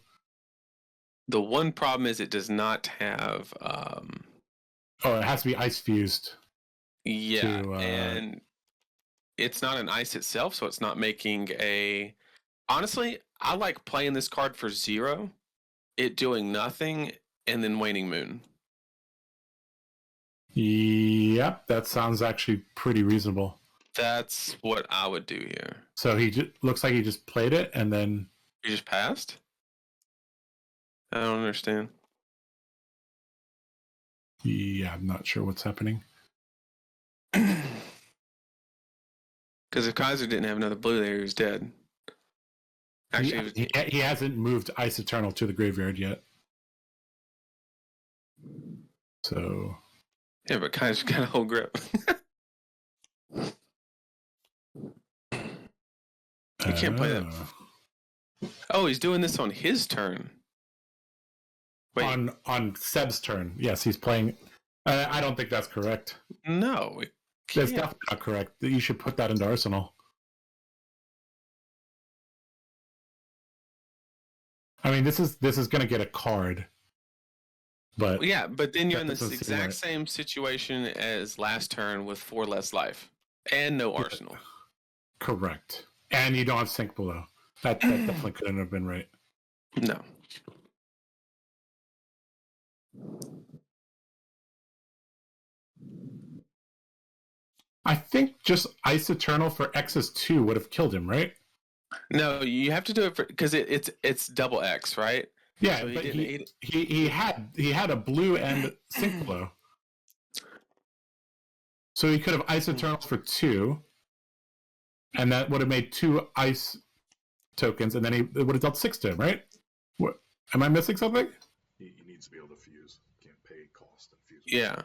The one problem is it does not have... it has to be ice fused. Yeah, and it's not an ice itself, so it's not making a... Honestly, I like playing this card for 0, it doing nothing, and then Waning Moon. Yep, that sounds actually pretty reasonable. That's what I would do here. So he looks like he just played it, and then... He just passed? I don't understand. Yeah, I'm not sure what's happening. Because if Kaiser didn't have another blue there, he was dead. Actually, he hasn't moved Ice Eternal to the graveyard yet. So... Yeah, but Kaiser's got a whole grip. He can't play that. Oh, he's doing this on his turn. Wait. On Seb's turn. Yes, he's playing... I don't think that's correct. No. That's definitely not correct. You should put that into Arsenal. I mean, this is going to get a card. But yeah, but then you're in this exact same situation as last turn with 4 less life. And no Arsenal. Correct. And you don't have Sink Below. That definitely couldn't have been right. No. I think just Ice Eternal for X's 2 would have killed him, right? No, you have to do it because it's double X, right? Yeah, so but he had a blue and Sink Below. So he could have Ice Eternals for 2, and that would have made 2 ice tokens, and then it would have dealt 6 to him, right? What? Am I missing something? He needs to be able to fuse. Can't pay cost and fuse. Yeah,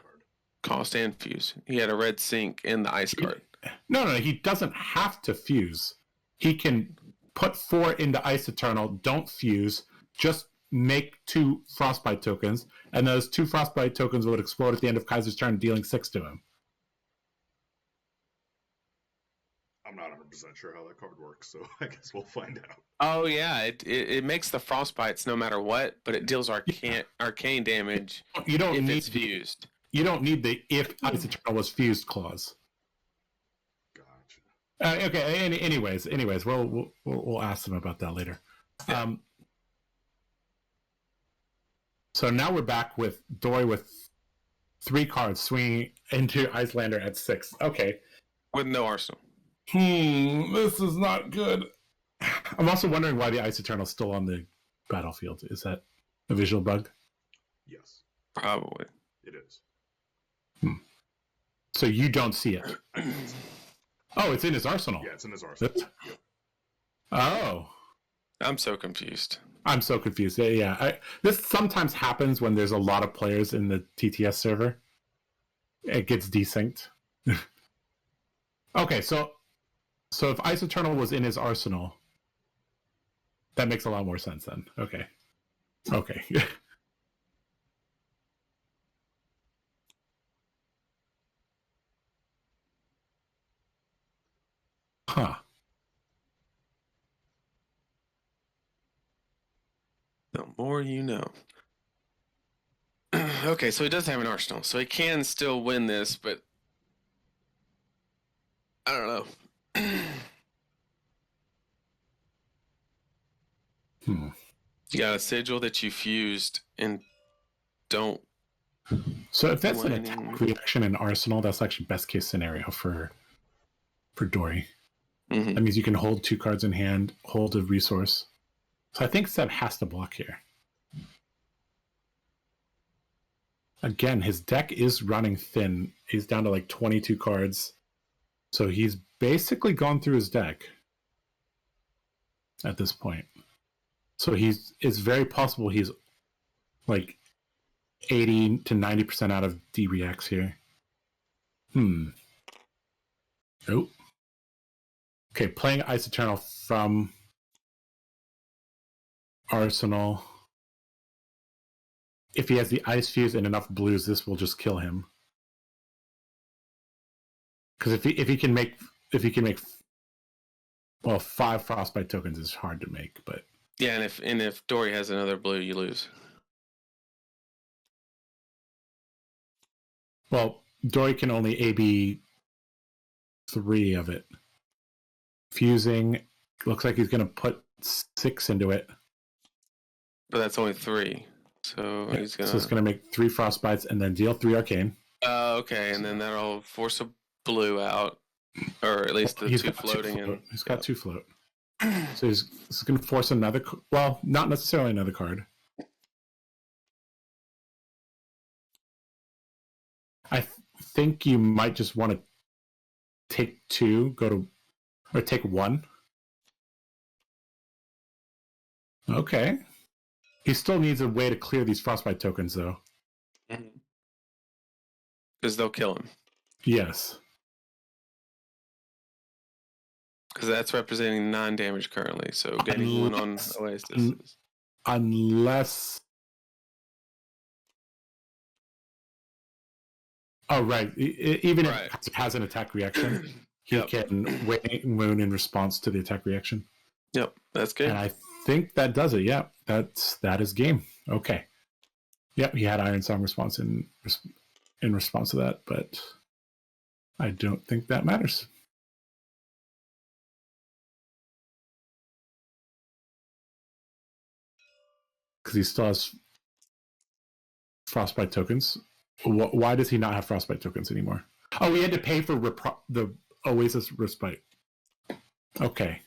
cost and fuse. He had a red sink in the ice card. No, he doesn't have to fuse. He can put 4 into Ice Eternal, don't fuse, just make 2 Frostbite tokens, and those 2 Frostbite tokens would explode at the end of Kaiser's turn, dealing 6 to him. I'm not 100% sure how that card works, so I guess we'll find out. Oh yeah, it makes the Frostbites no matter what, but it deals arcane damage. You don't need it's fused. You don't need the if Ice Eternal was fused clause. Gotcha. Okay. Anyways, we'll ask them about that later. Yeah. So now we're back with Dory with 3 cards swinging into Icelander at 6. Okay. With no Arsenal. This is not good. I'm also wondering why the Ice Eternal is still on the battlefield. Is that a visual bug? Yes. Probably. It is. So you don't see it? Oh, it's in his arsenal. Yeah, it's in his arsenal. Yep. Oh. I'm so confused. I'm so confused. Yeah. This sometimes happens when there's a lot of players in the TTS server. It gets desynced. Okay, so if Ice Eternal was in his arsenal, that makes a lot more sense then. Okay. Huh. The more you know. Okay, so he does have an arsenal, so he can still win this, but I don't know. You got a sigil that you fused and don't. So if that's an attack reaction in arsenal, that's actually best case scenario for Dory. Mm-hmm. That means you can hold 2 cards in hand, hold a resource. So I think Seb has to block here. Again, his deck is running thin. He's down to like 22 cards. So he's basically gone through his deck at this point. So it's very possible he's like 80 to 90% out of D-Reacts here. Nope. Okay, playing Ice Eternal from Arsenal. If he has the Ice Fuse and enough blues, this will just kill him. Because if he can make 5 Frostbite tokens is hard to make, but yeah, and if Dory has another blue, you lose. Well, Dory can only AB 3 of it. Fusing looks like he's going to put 6 into it. But that's only 3. So he's gonna. So it's going to make 3 Frostbites and then deal 3 Arcane. Okay, and then that'll force a blue out, or at least the 2 floating. He's got 2 float. So he's going to force another. Well, not necessarily another card. I think you might just want to take 2, or take 1. Okay. He still needs a way to clear these Frostbite tokens, though. Because they'll kill him. Yes. Because that's representing 9 damage currently, so getting 1 on Oasis. Unless... Oh, right. Even if it has an attack reaction, he can Waning Moon in response to the attack reaction. Yep, that's good. And I think that does it. Yeah, that is game. Okay. Yep, he had Iron Song response in response to that, but I don't think that matters. Because he still has Frostbite tokens. Why does he not have Frostbite tokens anymore? Oh, he had to pay for the Oasis Respite. Okay.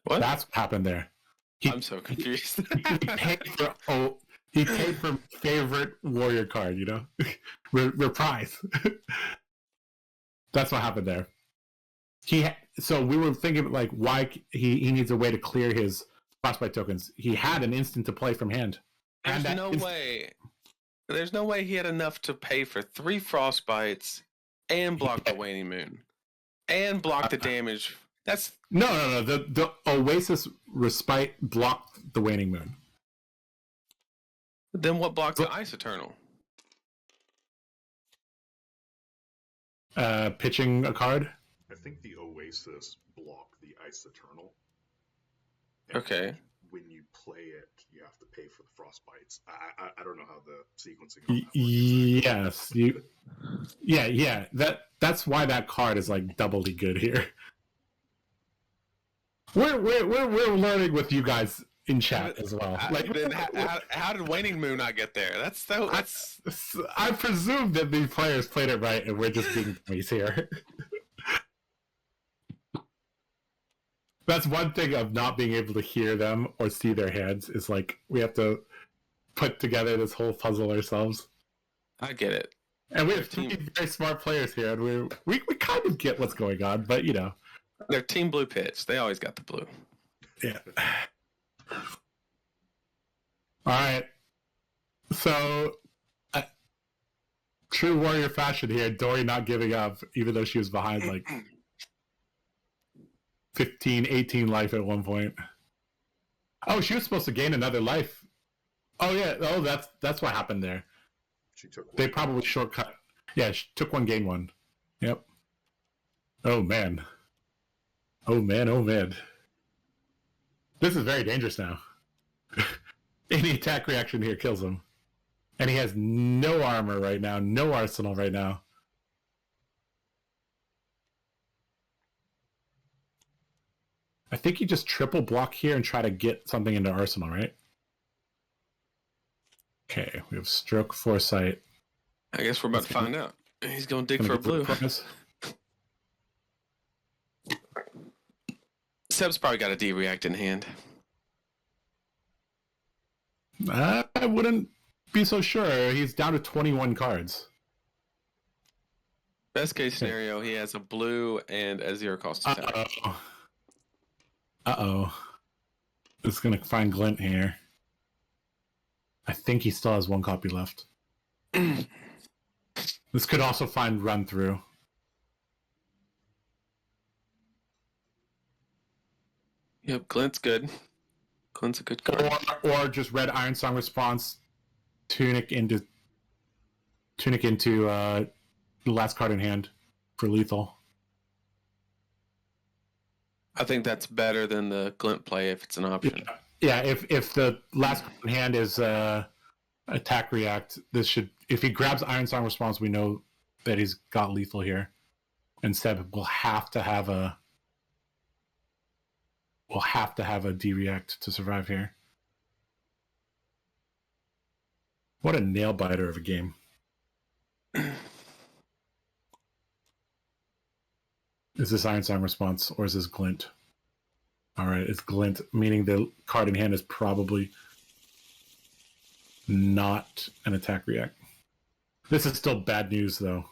What? That's what happened there. I'm so confused. He paid for favorite warrior card, you know? Reprise. That's what happened there. So we were thinking like why he needs a way to clear his Frostbite tokens. He had an instant to play from hand. There's no way he had enough to pay for 3 Frostbites and block the Waning Moon. And block the damage. That's No. The Oasis Respite blocked the Waning Moon. Then what blocked the Ice Eternal? Pitching a card? I think the Oasis blocked the Ice Eternal. Okay. When you play it, you have to pay for the Frostbites. I don't know how the sequencing on that works. Yes. Yeah. That's why that card is like doubly good here. We're learning with you guys in chat as well. How did Waning Moon not get there? I presume that these players played it right, and we're just being dummies here. That's one thing of not being able to hear them or see their hands is like we have to put together this whole puzzle ourselves. I get it. And we have 3 very smart players here, and we kind of get what's going on, but you know. They're Team Blue pitch. They always got the blue. Yeah. All right. So, true warrior fashion here. Dory not giving up, even though she was behind like 15, 18 life at one point. Oh, she was supposed to gain another life. Oh yeah. Oh, that's what happened there. She took one. They probably shortcut. Yeah, she took 1, gained 1. Yep. Oh man. Oh man. This is very dangerous now. Any attack reaction here kills him. And he has no armor right now, no arsenal right now. I think you just triple block here and try to get something into arsenal, right? Okay, we have stroke foresight. I guess we're about to find out. He's going to dig for a blue. Seb's probably got a D-react in hand. I wouldn't be so sure. He's down to 21 cards. Best case scenario, he has a blue and a 0-cost attack. Uh-oh. It's going to find Glint here. I think he still has 1 copy left. This could also find Run Through. Yep, Glint's good. Glint's a good card. Or just Red Iron Song response, Tunic into the last card in hand for lethal. I think that's better than the Glint play if it's an option. Yeah, if the last card in hand is attack react, this should, if he grabs Iron Song response, we know that he's got lethal here. And Seb will have to have a D-react to survive here. What a nail biter of a game. Is this Iron Song response or is this Glint? Alright, it's Glint, meaning the card in hand is probably not an attack react. This is still bad news though.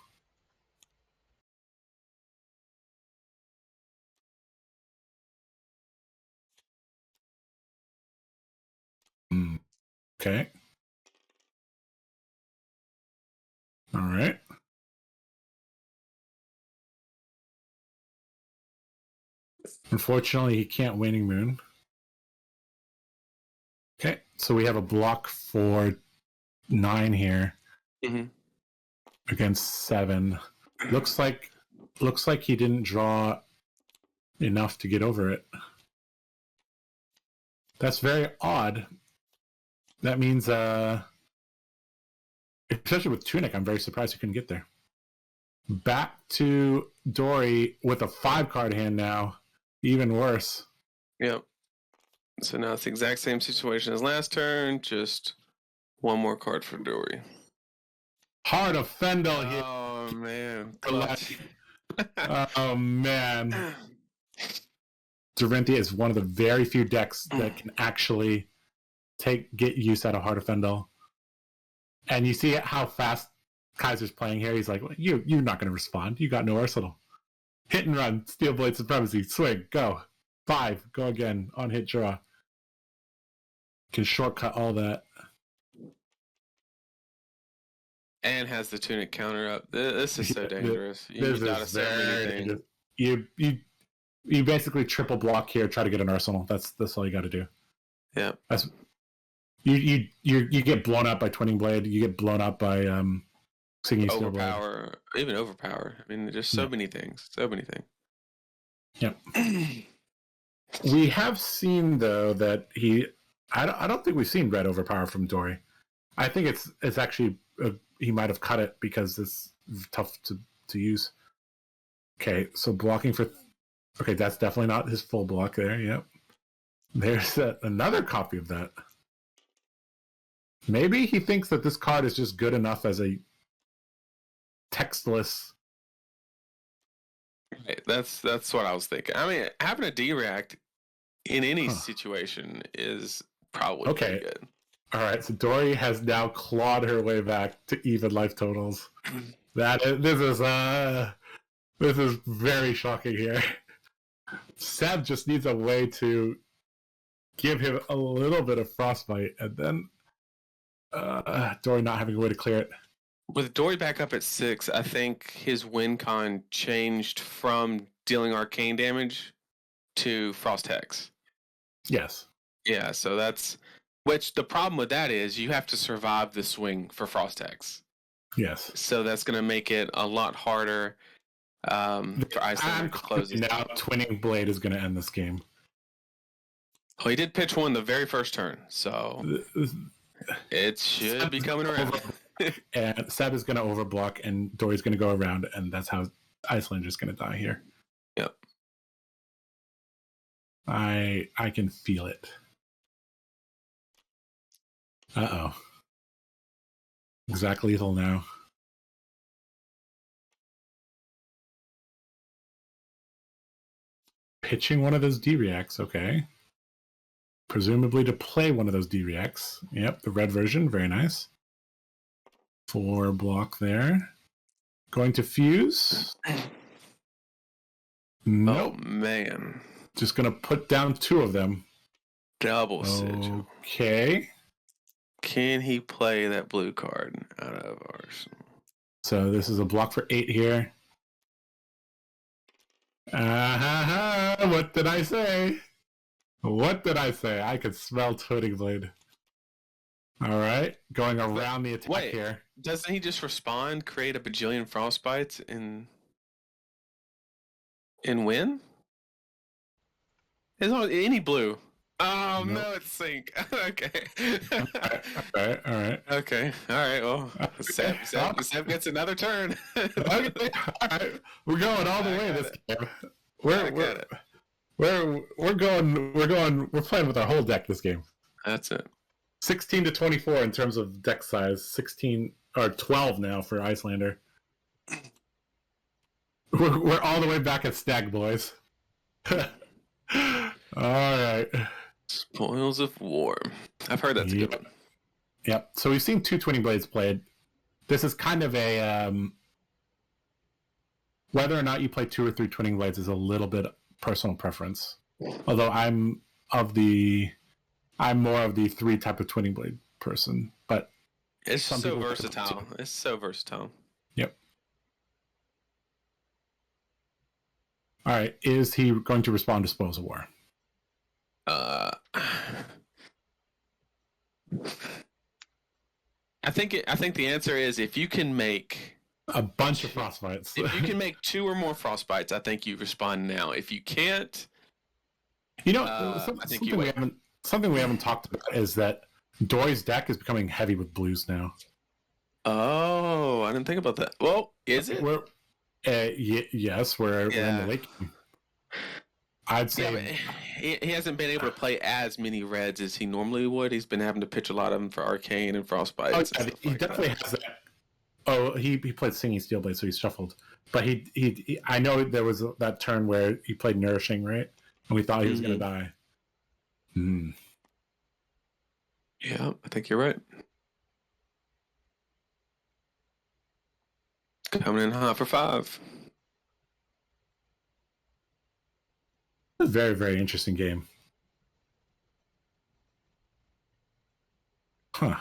Okay. All right. Unfortunately, he can't Waning Moon. Okay, so we have a block for 9 here against 7. Looks like he didn't draw enough to get over it. That's very odd. That means, especially with Tunic, I'm very surprised he couldn't get there. Back to Dory with a 5-card hand now. Even worse. Yep. So now it's the exact same situation as last turn, just 1 more card for Dory. Heart of Fendel here. Oh, man. Oh, man. Dorinthea is one of the very few decks that can actually get use out of Heart of Fendel. And you see how fast Kaiser's playing here. He's like, you're not going to respond. You got no arsenal. Hit and run, Steel Blade Supremacy, swing, go. 5, go again, on hit draw. Can shortcut all that. And has the Tunic counter up. This is so dangerous. You gotta say everything. You basically triple block here, try to get an arsenal. That's all you got to do. Yeah. You get blown up by Twinning Blade. You get blown up by Singing Steel Blade. Even overpower. I mean, there's so many things. So many things. Yep. We have seen though that I don't think we've seen red overpower from Dory. I think it's actually he might have cut it because it's tough to use. Okay, so blocking for. Okay, that's definitely not his full block there. Yep. There's another copy of that. Maybe he thinks that this card is just good enough as a textless. Right, that's what I was thinking. I mean, having a D-react in any situation is probably pretty good. All right, so Dory has now clawed her way back to even life totals. This is very shocking here. Seb just needs a way to give him a little bit of frostbite, and then Dory not having a way to clear it. With Dory back up at 6, I think his win con changed from dealing arcane damage to Frost Hex. Yes. Yeah, so that's... Which, the problem with that is you have to survive the swing for Frost Hex. Yes. So that's going to make it a lot harder for Icelander to close it. Now Twinning Blade is going to end this game. Oh, he did pitch one the very first turn, so it should be coming around. And Seb is going to overblock, and Dory's going to go around, and that's how Icelander's going to die here. Yep. I can feel it. Uh-oh. Exact lethal now. Pitching one of those D-reacts, okay. Presumably to play one of those D-reacts. Yep, the red version, very nice. 4 block there. Going to fuse. Nope. Oh, man. Just going to put down 2 of them. Double sigil. Okay. Can he play that blue card out of Arsenal? So this is a block for 8 here. What did I say? What did I say? I could smell Toting Blade. All right. Going around the attack here. Doesn't he just respond, create a bajillion frostbites, and win? It's on any blue. Oh, nope. No, it's sync. Okay. All right. Okay. All right. Well, Seb gets another turn. Okay. All right. We're going all the way this game. We're playing with our whole deck this game. That's it. 16 to 24 in terms of deck size. 16 or 12 now for Icelander. We're all the way back at Stag, boys. All right. Spoils of War. I've heard that's a good one. Yep. So we've seen 2 Twinning Blades played. This is kind of a whether or not you play 2 or 3 Twinning Blades is a little bit personal preference. Although I'm more of the 3 type of Twinning Blade person. But it's so versatile. It's so versatile. Yep. All right. Is he going to respond to Spoils of War? I think the answer is if you can make a bunch of frostbites. If you can make 2 or more frostbites, I think you respond now. If you can't, something we haven't talked about is that Dory's deck is becoming heavy with blues now. Oh, I didn't think about that. Well, is it? Yes, we're in the late game. I'd say he hasn't been able to play as many reds as he normally would. He's been having to pitch a lot of them for Arcane and Frostbite. He definitely has that. Oh, he played Singing Steelblade, so he's shuffled. But he I know there was that turn where he played Nourishing, right? And we thought he was going to die. Yeah, I think you're right. Coming in hot for 5. A very, very interesting game. Huh.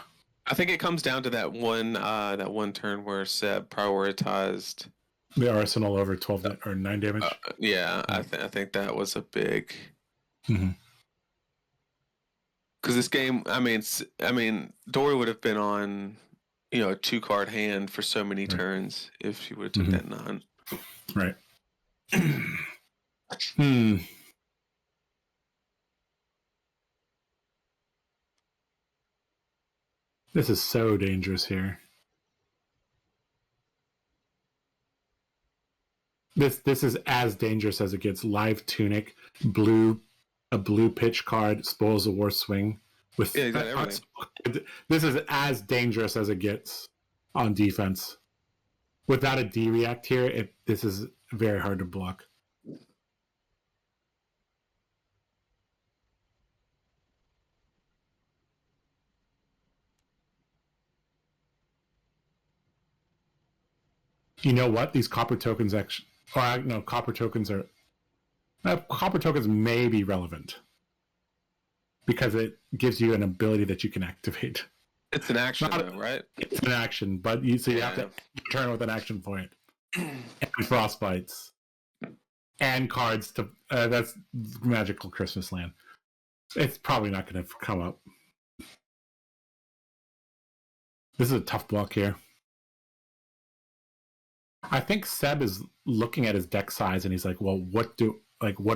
I think it comes down to that one turn where Seb prioritized the Arsenal over 12 or 9 damage. I think that was a big. Mm-hmm. Because this game, I mean, Dory would have been on, a 2-card hand for so many turns if she would have took that 9. Right. This is so dangerous here. This is as dangerous as it gets. Live Tunic, a blue pitch card, Spoils of War swing. This is as dangerous as it gets on defense. Without a D react here, this is very hard to block. You know what? These copper tokens copper tokens may be relevant because it gives you an ability that you can activate. It's an action, right? It's an action, but you have to turn with an action point and frostbites and cards to. That's Magical Christmas Land. It's probably not going to come up. This is a tough block here. I think Seb is looking at his deck size and he's like, well, what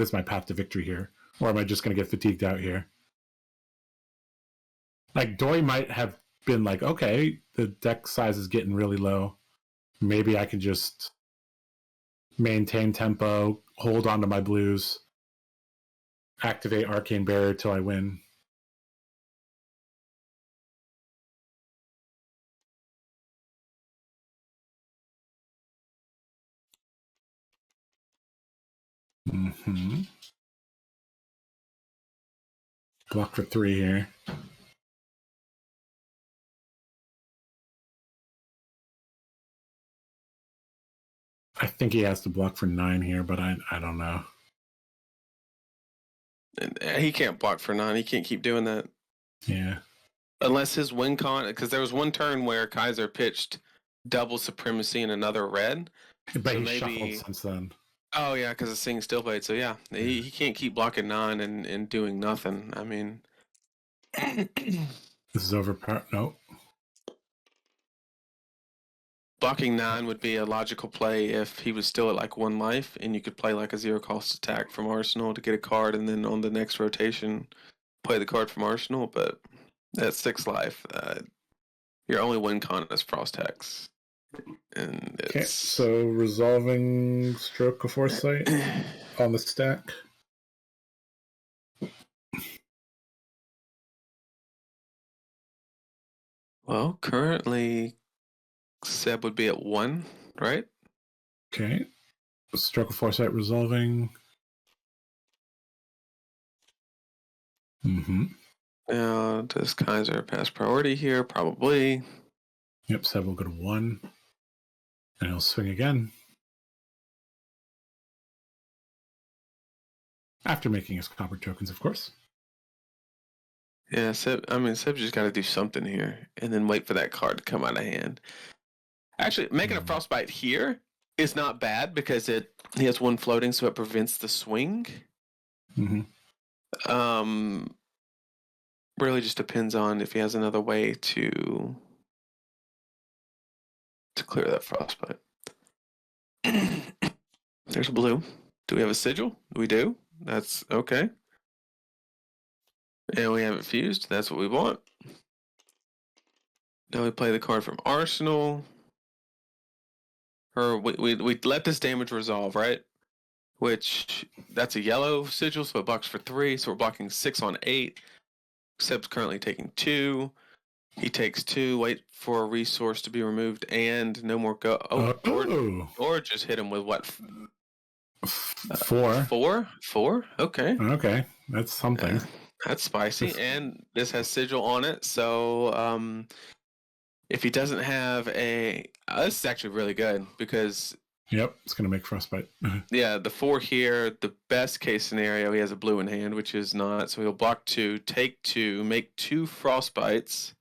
is my path to victory here? Or am I just going to get fatigued out here? Like Dory might have been like, okay, the deck size is getting really low. Maybe I can just maintain tempo, hold on to my blues, activate Arcane Barrier till I win. Mm-hmm. Block for 3 here. I think he has to block for 9 here, but I don't know. He can't block for 9. He can't keep doing that. Yeah. Unless his win con, because there was one turn where Kaiser pitched double supremacy and another red. But So he's maybe shuffled since then. Oh yeah, because the Sing still played. So yeah, he can't keep blocking 9 and doing nothing. I mean, This is over. No. blocking 9 would be a logical play if he was still at like 1 life, and you could play like a 0-cost attack from Arsenal to get a card, and then on the next rotation, play the card from Arsenal. But at 6 life, your only win con is Frost Hex, and it's Okay, so resolving Stroke of Foresight on the stack. Well, currently Seb would be at 1, right? Okay. Stroke of Foresight resolving. Mm-hmm. Does Kaiser pass priority here? Probably. Yep, Seb will go to 1. And he'll swing again. After making his copper tokens, of course. Yeah, Seb just got to do something here and then wait for that card to come out of hand. Actually, making a Frostbite here is not bad because he has 1 floating, so it prevents the swing. Mm-hmm. Really just depends on if he has another way to clear that Frostbite. There's blue. Do we have a sigil? We do. That's okay. And we have it fused. That's what we want. Now we play the card from Arsenal. Or we let this damage resolve, right? Which, that's a yellow sigil, so it blocks for 3. So we're blocking 6 on 8. Seb's currently taking 2. He takes 2. Wait for a resource to be removed, and no more go. Or just hit him with what? 4. 4? 4? Okay. Okay, that's something. That's spicy, and this has sigil on it, so if he doesn't have this is actually really good because Yep, it's going to make Frostbite. yeah, the 4 here, the best case scenario, he has a blue in hand, which is not, so he'll block 2, take 2, make 2 Frostbites,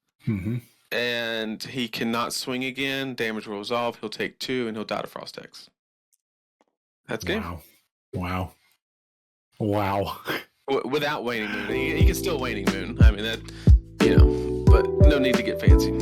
and he cannot swing again, damage will resolve, he'll take 2, and he'll die to Frost Hex. That's game. Wow. Without Waning Moon. He can still Waning Moon. I mean, that, but no need to get fancy.